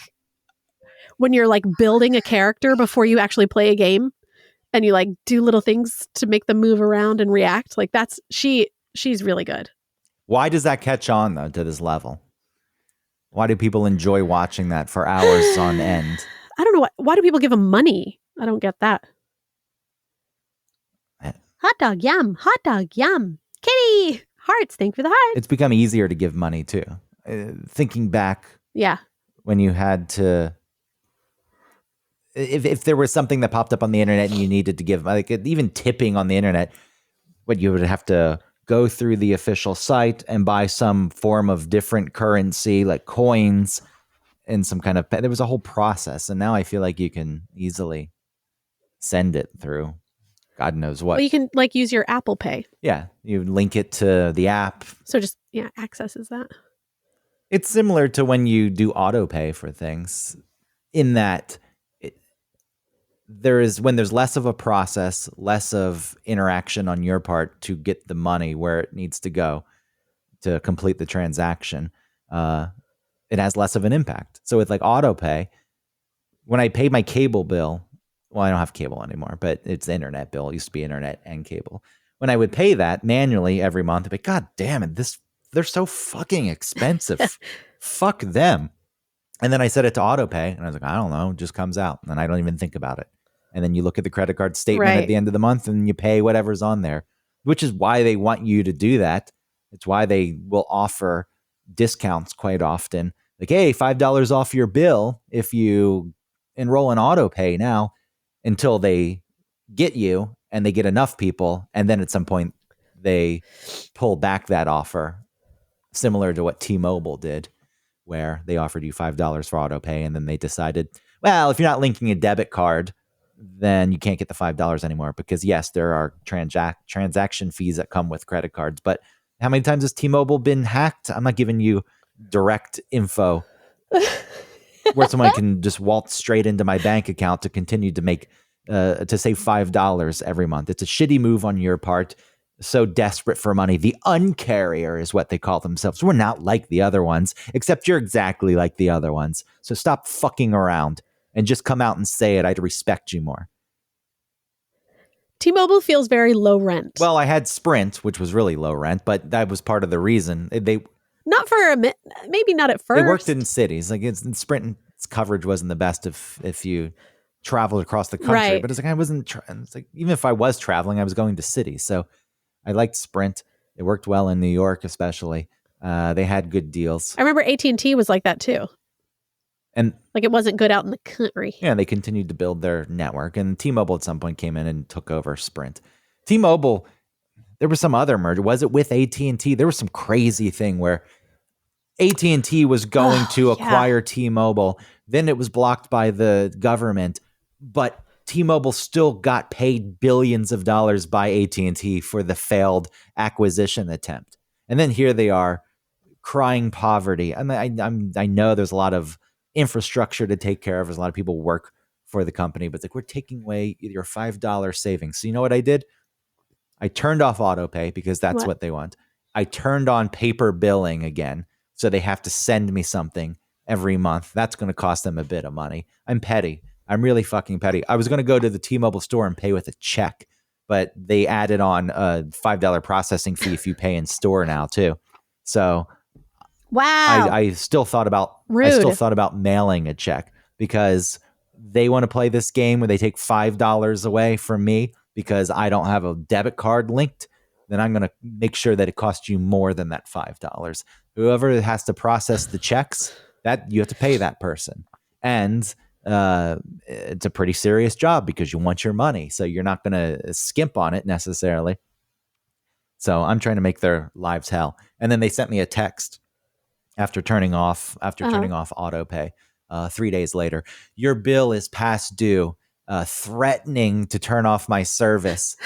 when you're like building a character before you actually play a game and you like do little things to make them move around and react. Like that's she's really good. Why does that catch on though to this level? Why do people enjoy watching that for hours on end? I don't know why do people give them money? I don't get that. Hot dog, yum. Hot dog, yum. Kitty, hearts. Thank you for the heart. It's become easier to give money too. Thinking back, when you had to, if there was something that popped up on the internet and you needed to give, like even tipping on the internet, what you would have to go through the official site and buy some form of different currency, like coins, and some kind of. There was a whole process, and now I feel like you can easily send it through God knows what. Well, you can like use your Apple Pay. Yeah, you link it to the app. So just accesses that. It's similar to when you do auto pay for things, in that when there's less of a process, less of interaction on your part to get the money where it needs to go to complete the transaction. It has less of an impact. So with like auto pay, when I paid my cable bill. Well, I don't have cable anymore, but it's the internet bill. It used to be internet and cable. When I would pay that manually every month, I'd be, God damn it, they're so fucking expensive. Fuck them. And then I set it to auto pay, and I was like, I don't know, it just comes out, and I don't even think about it. And then you look at the credit card statement at the end of the month, and you pay whatever's on there, which is why they want you to do that. It's why they will offer discounts quite often. Like, hey, $5 off your bill if you enroll in auto pay now. Until they get you and they get enough people. And then at some point they pull back that offer, similar to what T-Mobile did, where they offered you $5 for auto pay. And then they decided, well, if you're not linking a debit card, then you can't get the $5 anymore. Because yes, there are transaction fees that come with credit cards. But how many times has T-Mobile been hacked? I'm not giving you direct info where someone can just waltz straight into my bank account to continue to make to save $5 every month. It's a shitty move on your part. So desperate for money. The uncarrier is what they call themselves. We're not like the other ones, except you're exactly like the other ones. So stop fucking around and just come out and say it. I'd respect you more. T-Mobile feels very low rent. Well, I had Sprint, which was really low rent, but that was part of the reason. Not for maybe not at first. It worked in cities. Like Sprint's coverage wasn't the best if you traveled across the country. Right. But it's like I wasn't. It's like even if I was traveling, I was going to cities. So I liked Sprint. It worked well in New York, especially. They had good deals. I remember AT&T was like that too. And like it wasn't good out in the country. Yeah, they continued to build their network. And T-Mobile at some point came in and took over Sprint. T-Mobile. There was some other merger. Was it with AT&T? There was some crazy thing where AT&T was going to acquire T-Mobile. Then it was blocked by the government. But T-Mobile still got paid billions of dollars by AT&T for the failed acquisition attempt. And then here they are crying poverty. I mean, I know there's a lot of infrastructure to take care of. There's a lot of people work for the company. But it's like, we're taking away your $5 savings. So you know what I did? I turned off auto pay because that's what they want. I turned on paper billing again. So they have to send me something every month. That's going to cost them a bit of money. I'm petty. I'm really fucking petty. I was going to go to the T-Mobile store and pay with a check, but they added on a $5 processing fee if you pay in store now too. So wow, I still thought about mailing a check because they want to play this game where they take $5 away from me because I don't have a debit card linked. Then I'm going to make sure that it costs you more than that $5. Whoever has to process the checks, that you have to pay that person. And it's a pretty serious job because you want your money. So you're not going to skimp on it necessarily. So I'm trying to make their lives hell. And then they sent me a text after turning off auto pay 3 days later. Your bill is past due, threatening to turn off my service.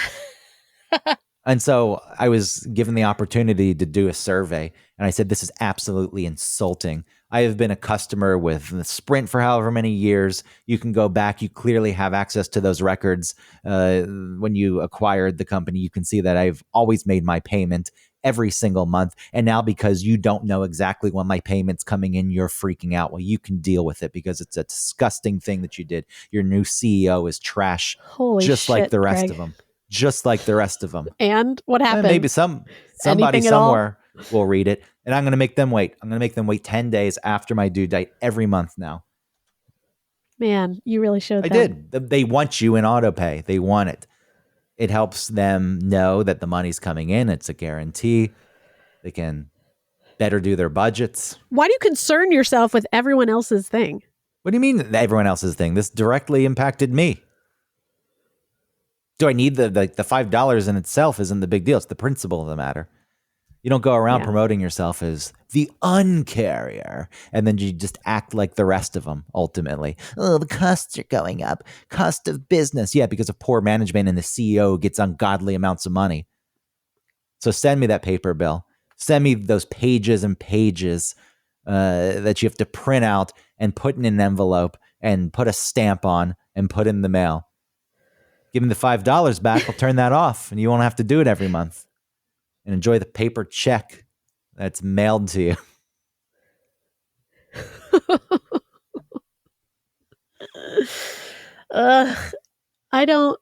And so I was given the opportunity to do a survey, and I said, this is absolutely insulting. I have been a customer with Sprint for however many years. You can go back. You clearly have access to those records. When you acquired the company, you can see that I've always made my payment every single month. And now because you don't know exactly when my payment's coming in, you're freaking out. Well, you can deal with it because it's a disgusting thing that you did. Your new CEO is trash, Holy just shit, like the rest Greg. of them. Just like the rest of them. And what happened? And maybe somebody Anything at all? somewhere will read it. And I'm going to make them wait. I'm going to make them wait 10 days after my due date every month now. Man, you really showed I them. did. They want you in auto pay. They want it. It helps them know that the money's coming in. It's a guarantee. They can better do their budgets. Why do you concern yourself with everyone else's thing? What do you mean everyone else's thing? This directly impacted me. Do I need the $5 in itself isn't the big deal. It's the principle of the matter. You don't go around promoting yourself as the uncarrier, and then you just act like the rest of them, ultimately. Oh, the costs are going up. Cost of business. Yeah, because of poor management and the CEO gets ungodly amounts of money. So send me that paper bill. Send me those pages and pages that you have to print out and put in an envelope and put a stamp on and put in the mail. Give me the $5 back. I'll turn that off, and you won't have to do it every month. And enjoy the paper check that's mailed to you. I don't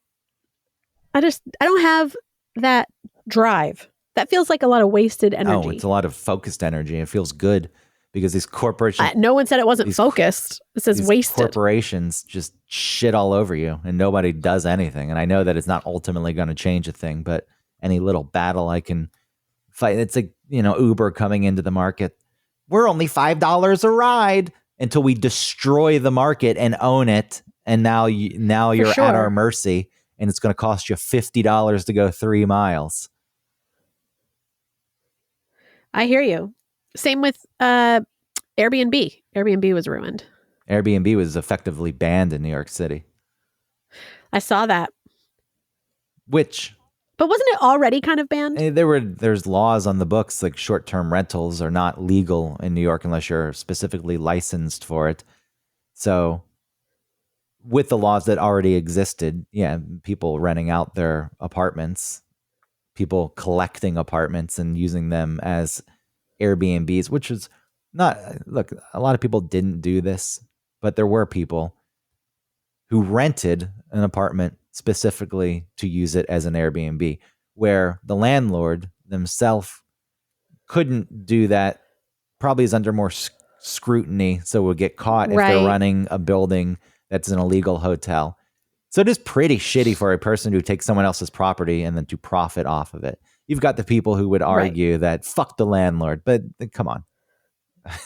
have that drive. That feels like a lot of wasted energy. Oh, it's a lot of focused energy. It feels good because these corporations. No one said it wasn't focused. It says wasted. Corporations just shit all over you and nobody does anything. And I know that it's not ultimately going to change a thing, but any little battle I can fight. It's like, Uber coming into the market. We're only $5 a ride until we destroy the market and own it. And now you're at our mercy, and it's going to cost you $50 to go 3 miles. I hear you. Same with Airbnb. Airbnb was ruined. Airbnb was effectively banned in New York City. I saw that. But wasn't it already kind of banned? There's laws on the books, like short-term rentals are not legal in New York unless you're specifically licensed for it. So with the laws that already existed, people renting out their apartments, people collecting apartments and using them as Airbnbs, which is not, look, a lot of people didn't do this, but there were people who rented an apartment specifically to use it as an Airbnb, where the landlord themselves couldn't do that, probably is under more scrutiny, so would get caught if they're running a building that's an illegal hotel. So it is pretty shitty for a person who takes someone else's property and then to profit off of it. You've got the people who would argue that fuck the landlord, but come on.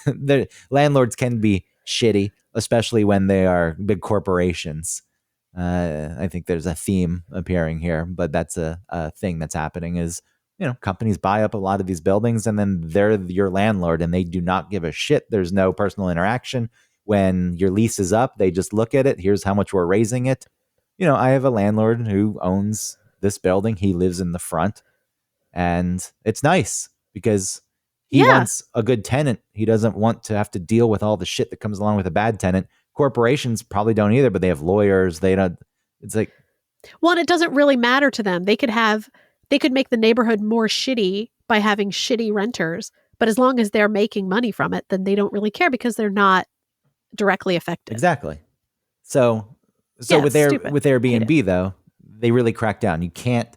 The landlords can be shitty, especially when they are big corporations. I think there's a theme appearing here, but that's a thing that's happening is, companies buy up a lot of these buildings and then they're your landlord and they do not give a shit. There's no personal interaction. When your lease is up, they just look at it. Here's how much we're raising it. I have a landlord who owns this building. He lives in the front, and it's nice because he wants a good tenant. He doesn't want to have to deal with all the shit that comes along with a bad tenant. Corporations probably don't either, but they have lawyers. They don't. It's like, well, and it doesn't really matter to them. They could make the neighborhood more shitty by having shitty renters, but as long as they're making money from it, then they don't really care because they're not directly affected. Exactly. So with Airbnb though, they really crack down. You can't,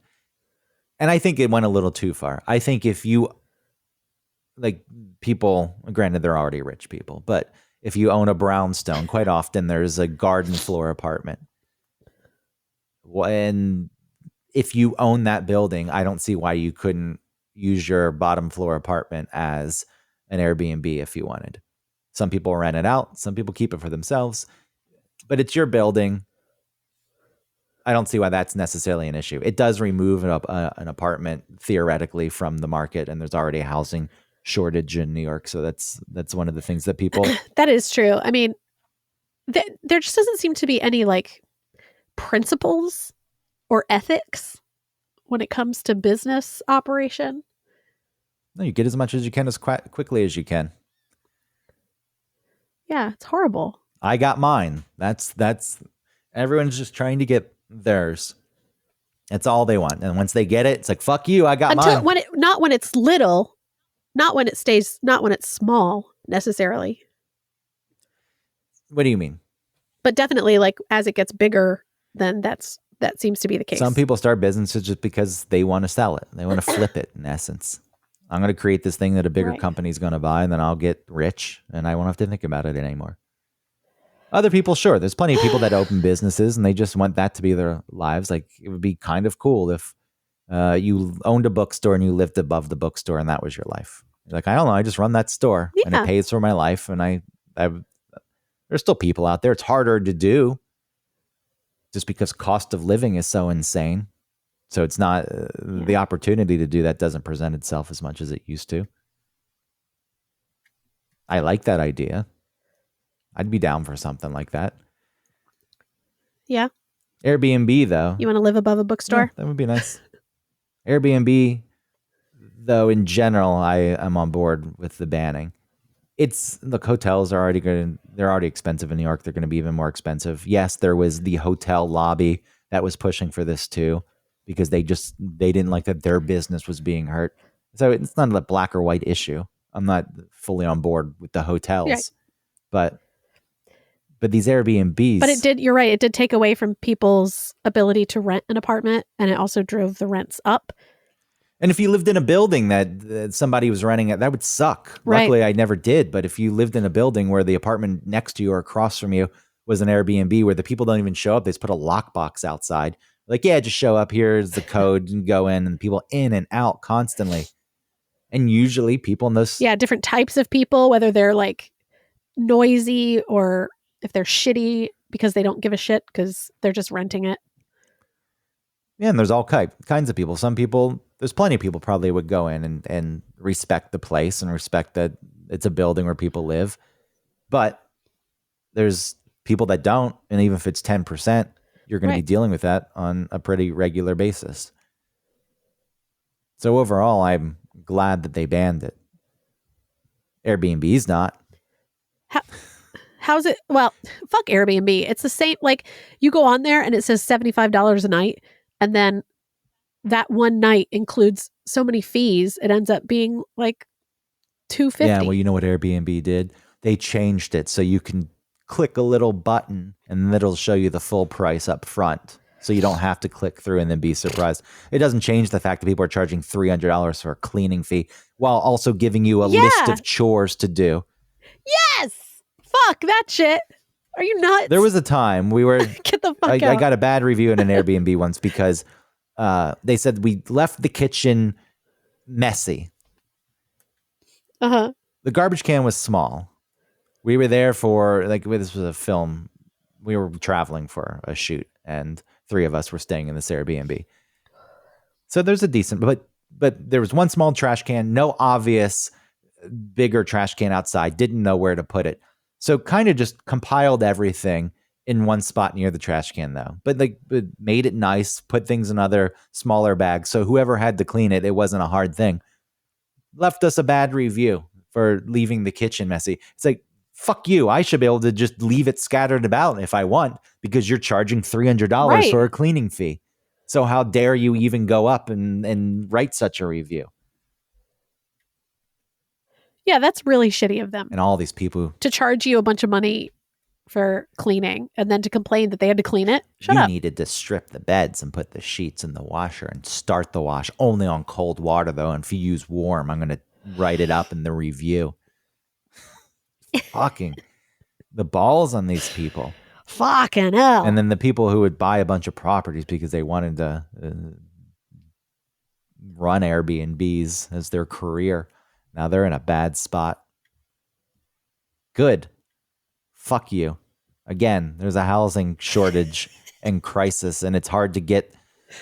and I think it went a little too far. I think if you, like, people, granted they're already rich people, but if you own a brownstone, quite often there's a garden floor apartment. And if you own that building, I don't see why you couldn't use your bottom floor apartment as an Airbnb if you wanted. Some people rent it out. Some people keep it for themselves. But it's your building. I don't see why that's necessarily an issue. It does remove an apartment theoretically from the market, and there's already a housing shortage in New York. So that's one of the things that people... That is true. I mean, there just doesn't seem to be any principles or ethics when it comes to business operation. No, you get as much as you can as quickly as you can. Yeah, it's horrible. I got mine. That's everyone's just trying to get theirs. That's all they want. And once they get it, it's like, fuck you, I got mine. Not when it's little, not when it's small necessarily. What do you mean? But definitely, like, as it gets bigger, then that seems to be the case. Some people start businesses just because they want to sell it. They want to flip it, in essence. I'm going to create this thing that a bigger company is going to buy, and then I'll get rich, and I won't have to think about it anymore. Other people, sure. There's plenty of people that open businesses, and they just want that to be their lives. Like, it would be kind of cool if you owned a bookstore and you lived above the bookstore, and that was your life. You're like, I don't know. I just run that store, and it pays for my life, and there's still people out there. It's harder to do just because cost of living is so insane. So it's not the opportunity to do that doesn't present itself as much as it used to. I like that idea. I'd be down for something like that. Yeah. Airbnb, though. You want to live above a bookstore? Yeah, that would be nice. Airbnb, though, in general, I am on board with the banning. Look, hotels are they're already expensive in New York. They're going to be even more expensive. Yes, there was the hotel lobby that was pushing for this too, because they didn't like that their business was being hurt. So it's not a black or white issue. I'm not fully on board with the hotels, but these Airbnbs. But you're right. It did take away from people's ability to rent an apartment, and it also drove the rents up. And if you lived in a building that somebody was renting it, that would suck. Right. Luckily, I never did. But if you lived in a building where the apartment next to you or across from you was an Airbnb where the people don't even show up, they just put a lockbox outside. Like, yeah, just show up. Here's the code and go in, and people in and out constantly. And usually people in those... Yeah, different types of people, whether they're like noisy or if they're shitty because they don't give a shit because they're just renting it. Yeah, and there's all kinds of people. Some people, there's plenty of people probably would go in and respect the place and respect that it's a building where people live. But there's people that don't, and even if it's 10%, you're going to be dealing with that on a pretty regular basis. So overall, I'm glad that they banned it. Airbnb's not. How's it? Well, fuck Airbnb. It's the same. Like, you go on there and it says $75 a night, and then that one night includes so many fees. It ends up being like $250. Yeah, well, you know what Airbnb did? They changed it so you can click a little button and it'll show you the full price up front. So you don't have to click through and then be surprised. It doesn't change the fact that people are charging $300 for a cleaning fee while also giving you a list of chores to do. Yes! Fuck that shit. Are you nuts? There was a time we were... Get the fuck out. I got a bad review in an Airbnb once because they said we left the kitchen messy. Uh-huh. The garbage can was small. We were there for, like, this was a film. We were traveling for a shoot, and 3 of us were staying in this Airbnb. So there's a decent, but there was one small trash can, no obvious bigger trash can outside, didn't know where to put it. So kind of just compiled everything in one spot near the trash can, though. But it made it nice, put things in other smaller bags. So whoever had to clean it, it wasn't a hard thing. Left us a bad review for leaving the kitchen messy. It's like, fuck you. I should be able to just leave it scattered about if I want, because you're charging $300 for a cleaning fee. So how dare you even go up and write such a review? Yeah, that's really shitty of them. And all these people to charge you a bunch of money for cleaning and then to complain that they had to clean it. Shut up. You needed to strip the beds and put the sheets in the washer and start the wash only on cold water, though. And if you use warm, I'm going to write it up in the review. Fucking the balls on these people. Fucking hell. And then the people who would buy a bunch of properties because they wanted to run Airbnbs as their career. Now they're in a bad spot. Good. Fuck you. Again, there's a housing shortage and crisis, and it's hard to get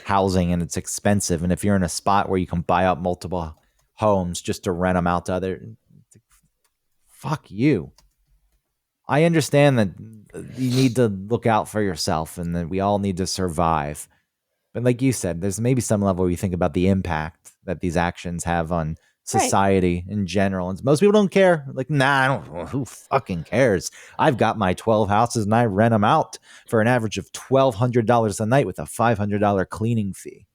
housing, and it's expensive. And if you're in a spot where you can buy up multiple homes just to rent them out to other, fuck you. I understand that you need to look out for yourself and that we all need to survive. But like you said, there's maybe some level where you think about the impact that these actions have on society in general. And most people don't care. Like, nah, I don't, who fucking cares? I've got my 12 houses and I rent them out for an average of $1,200 a night with a $500 cleaning fee.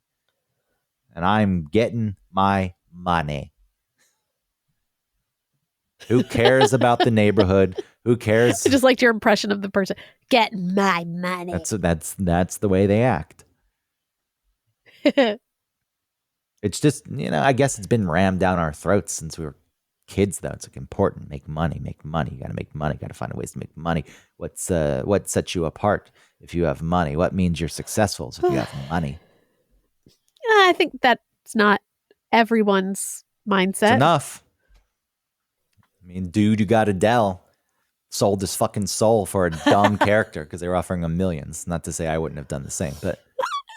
And I'm getting my money. Who cares about the neighborhood? Who cares? I just liked your impression of the person. Get my money. That's the way they act. It's just, I guess it's been rammed down our throats since we were kids, though. It's like important. Make money. You got to make money. Got to find ways to make money. What sets you apart if you have money? What means you're successful if you have money? I think that's not everyone's mindset. It's enough. I mean, dude who got a Dell sold his fucking soul for a dumb character because they were offering him millions. Not to say I wouldn't have done the same, but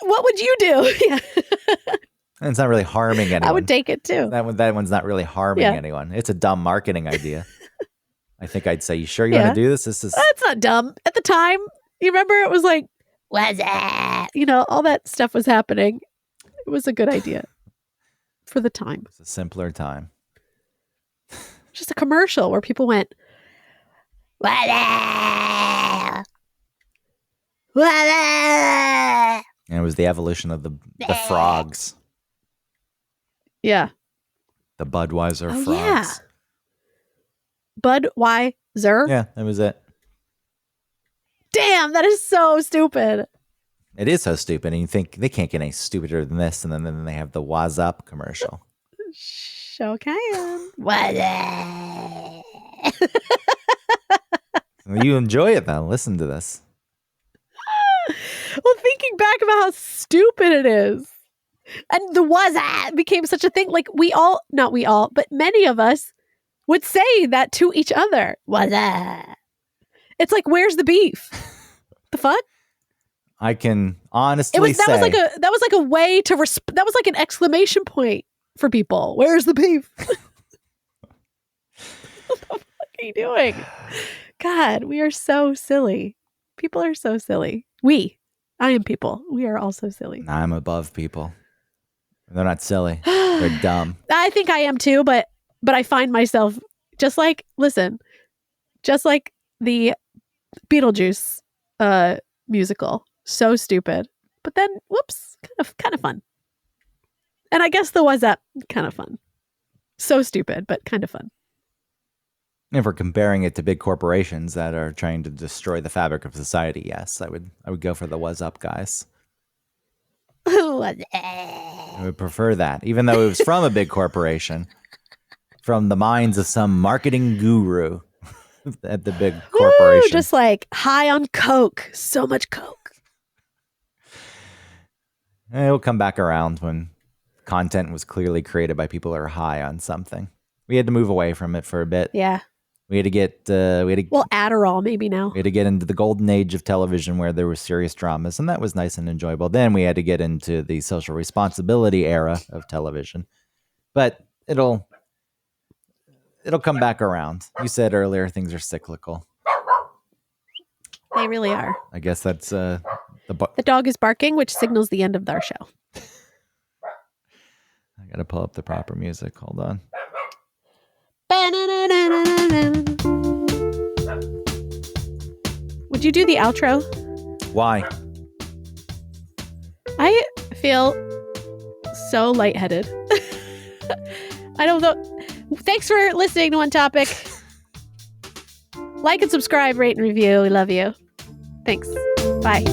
what would you do? Yeah. It's not really harming anyone. I would take it too. That one's not really harming anyone. It's a dumb marketing idea. I think I'd say, you sure you want to do this? It's not dumb. At the time, you remember it was like, what's that? All that stuff was happening. It was a good idea for the time. It's a simpler time. Just a commercial where people went, wah-da! Wah-da! And it was the evolution of the frogs. Yeah. The Budweiser frogs. Yeah. Budweiser? Yeah, that was it. Damn, that is so stupid. It is so stupid. And you think they can't get any stupider than this. And then they have the Waz Up commercial. Sure can. Wah-da! You enjoy it, though. Listen to this. Well, thinking back about how stupid it is. And the was became such a thing. Like not we all, but many of us would say that to each other. Was It's like, where's the beef? The fuck? I can honestly say that was like a way to that was like an exclamation point for people. Where's the beef? What the fuck are you doing? God, we are so silly. People are so silly. I am people. We are all so silly. I'm above people. They're not silly. They're dumb. I think I am too, but I find myself just like the Beetlejuice musical. So stupid. But then, whoops, kind of fun. And I guess the was that kind of fun. So stupid, but kind of fun. If we're comparing it to big corporations that are trying to destroy the fabric of society, yes, I would go for the was up guys. I would prefer that, even though it was from a big corporation, from the minds of some marketing guru at the big corporation. Woo, just like high on Coke, so much Coke. It'll come back around when content was clearly created by people who are high on something. We had to move away from it for a bit. Yeah. We had to get Adderall maybe now. We had to get into the golden age of television where there were serious dramas, and that was nice and enjoyable. Then we had to get into the social responsibility era of television. But it'll come back around. You said earlier things are cyclical. They really are. I guess that's the dog is barking, which signals the end of our show. I got to pull up the proper music. Hold on. Would you do the outro? Why? I feel so lightheaded. I don't know. Thanks for listening to One Topic. Like and subscribe, rate and review. We love you. Thanks. Bye.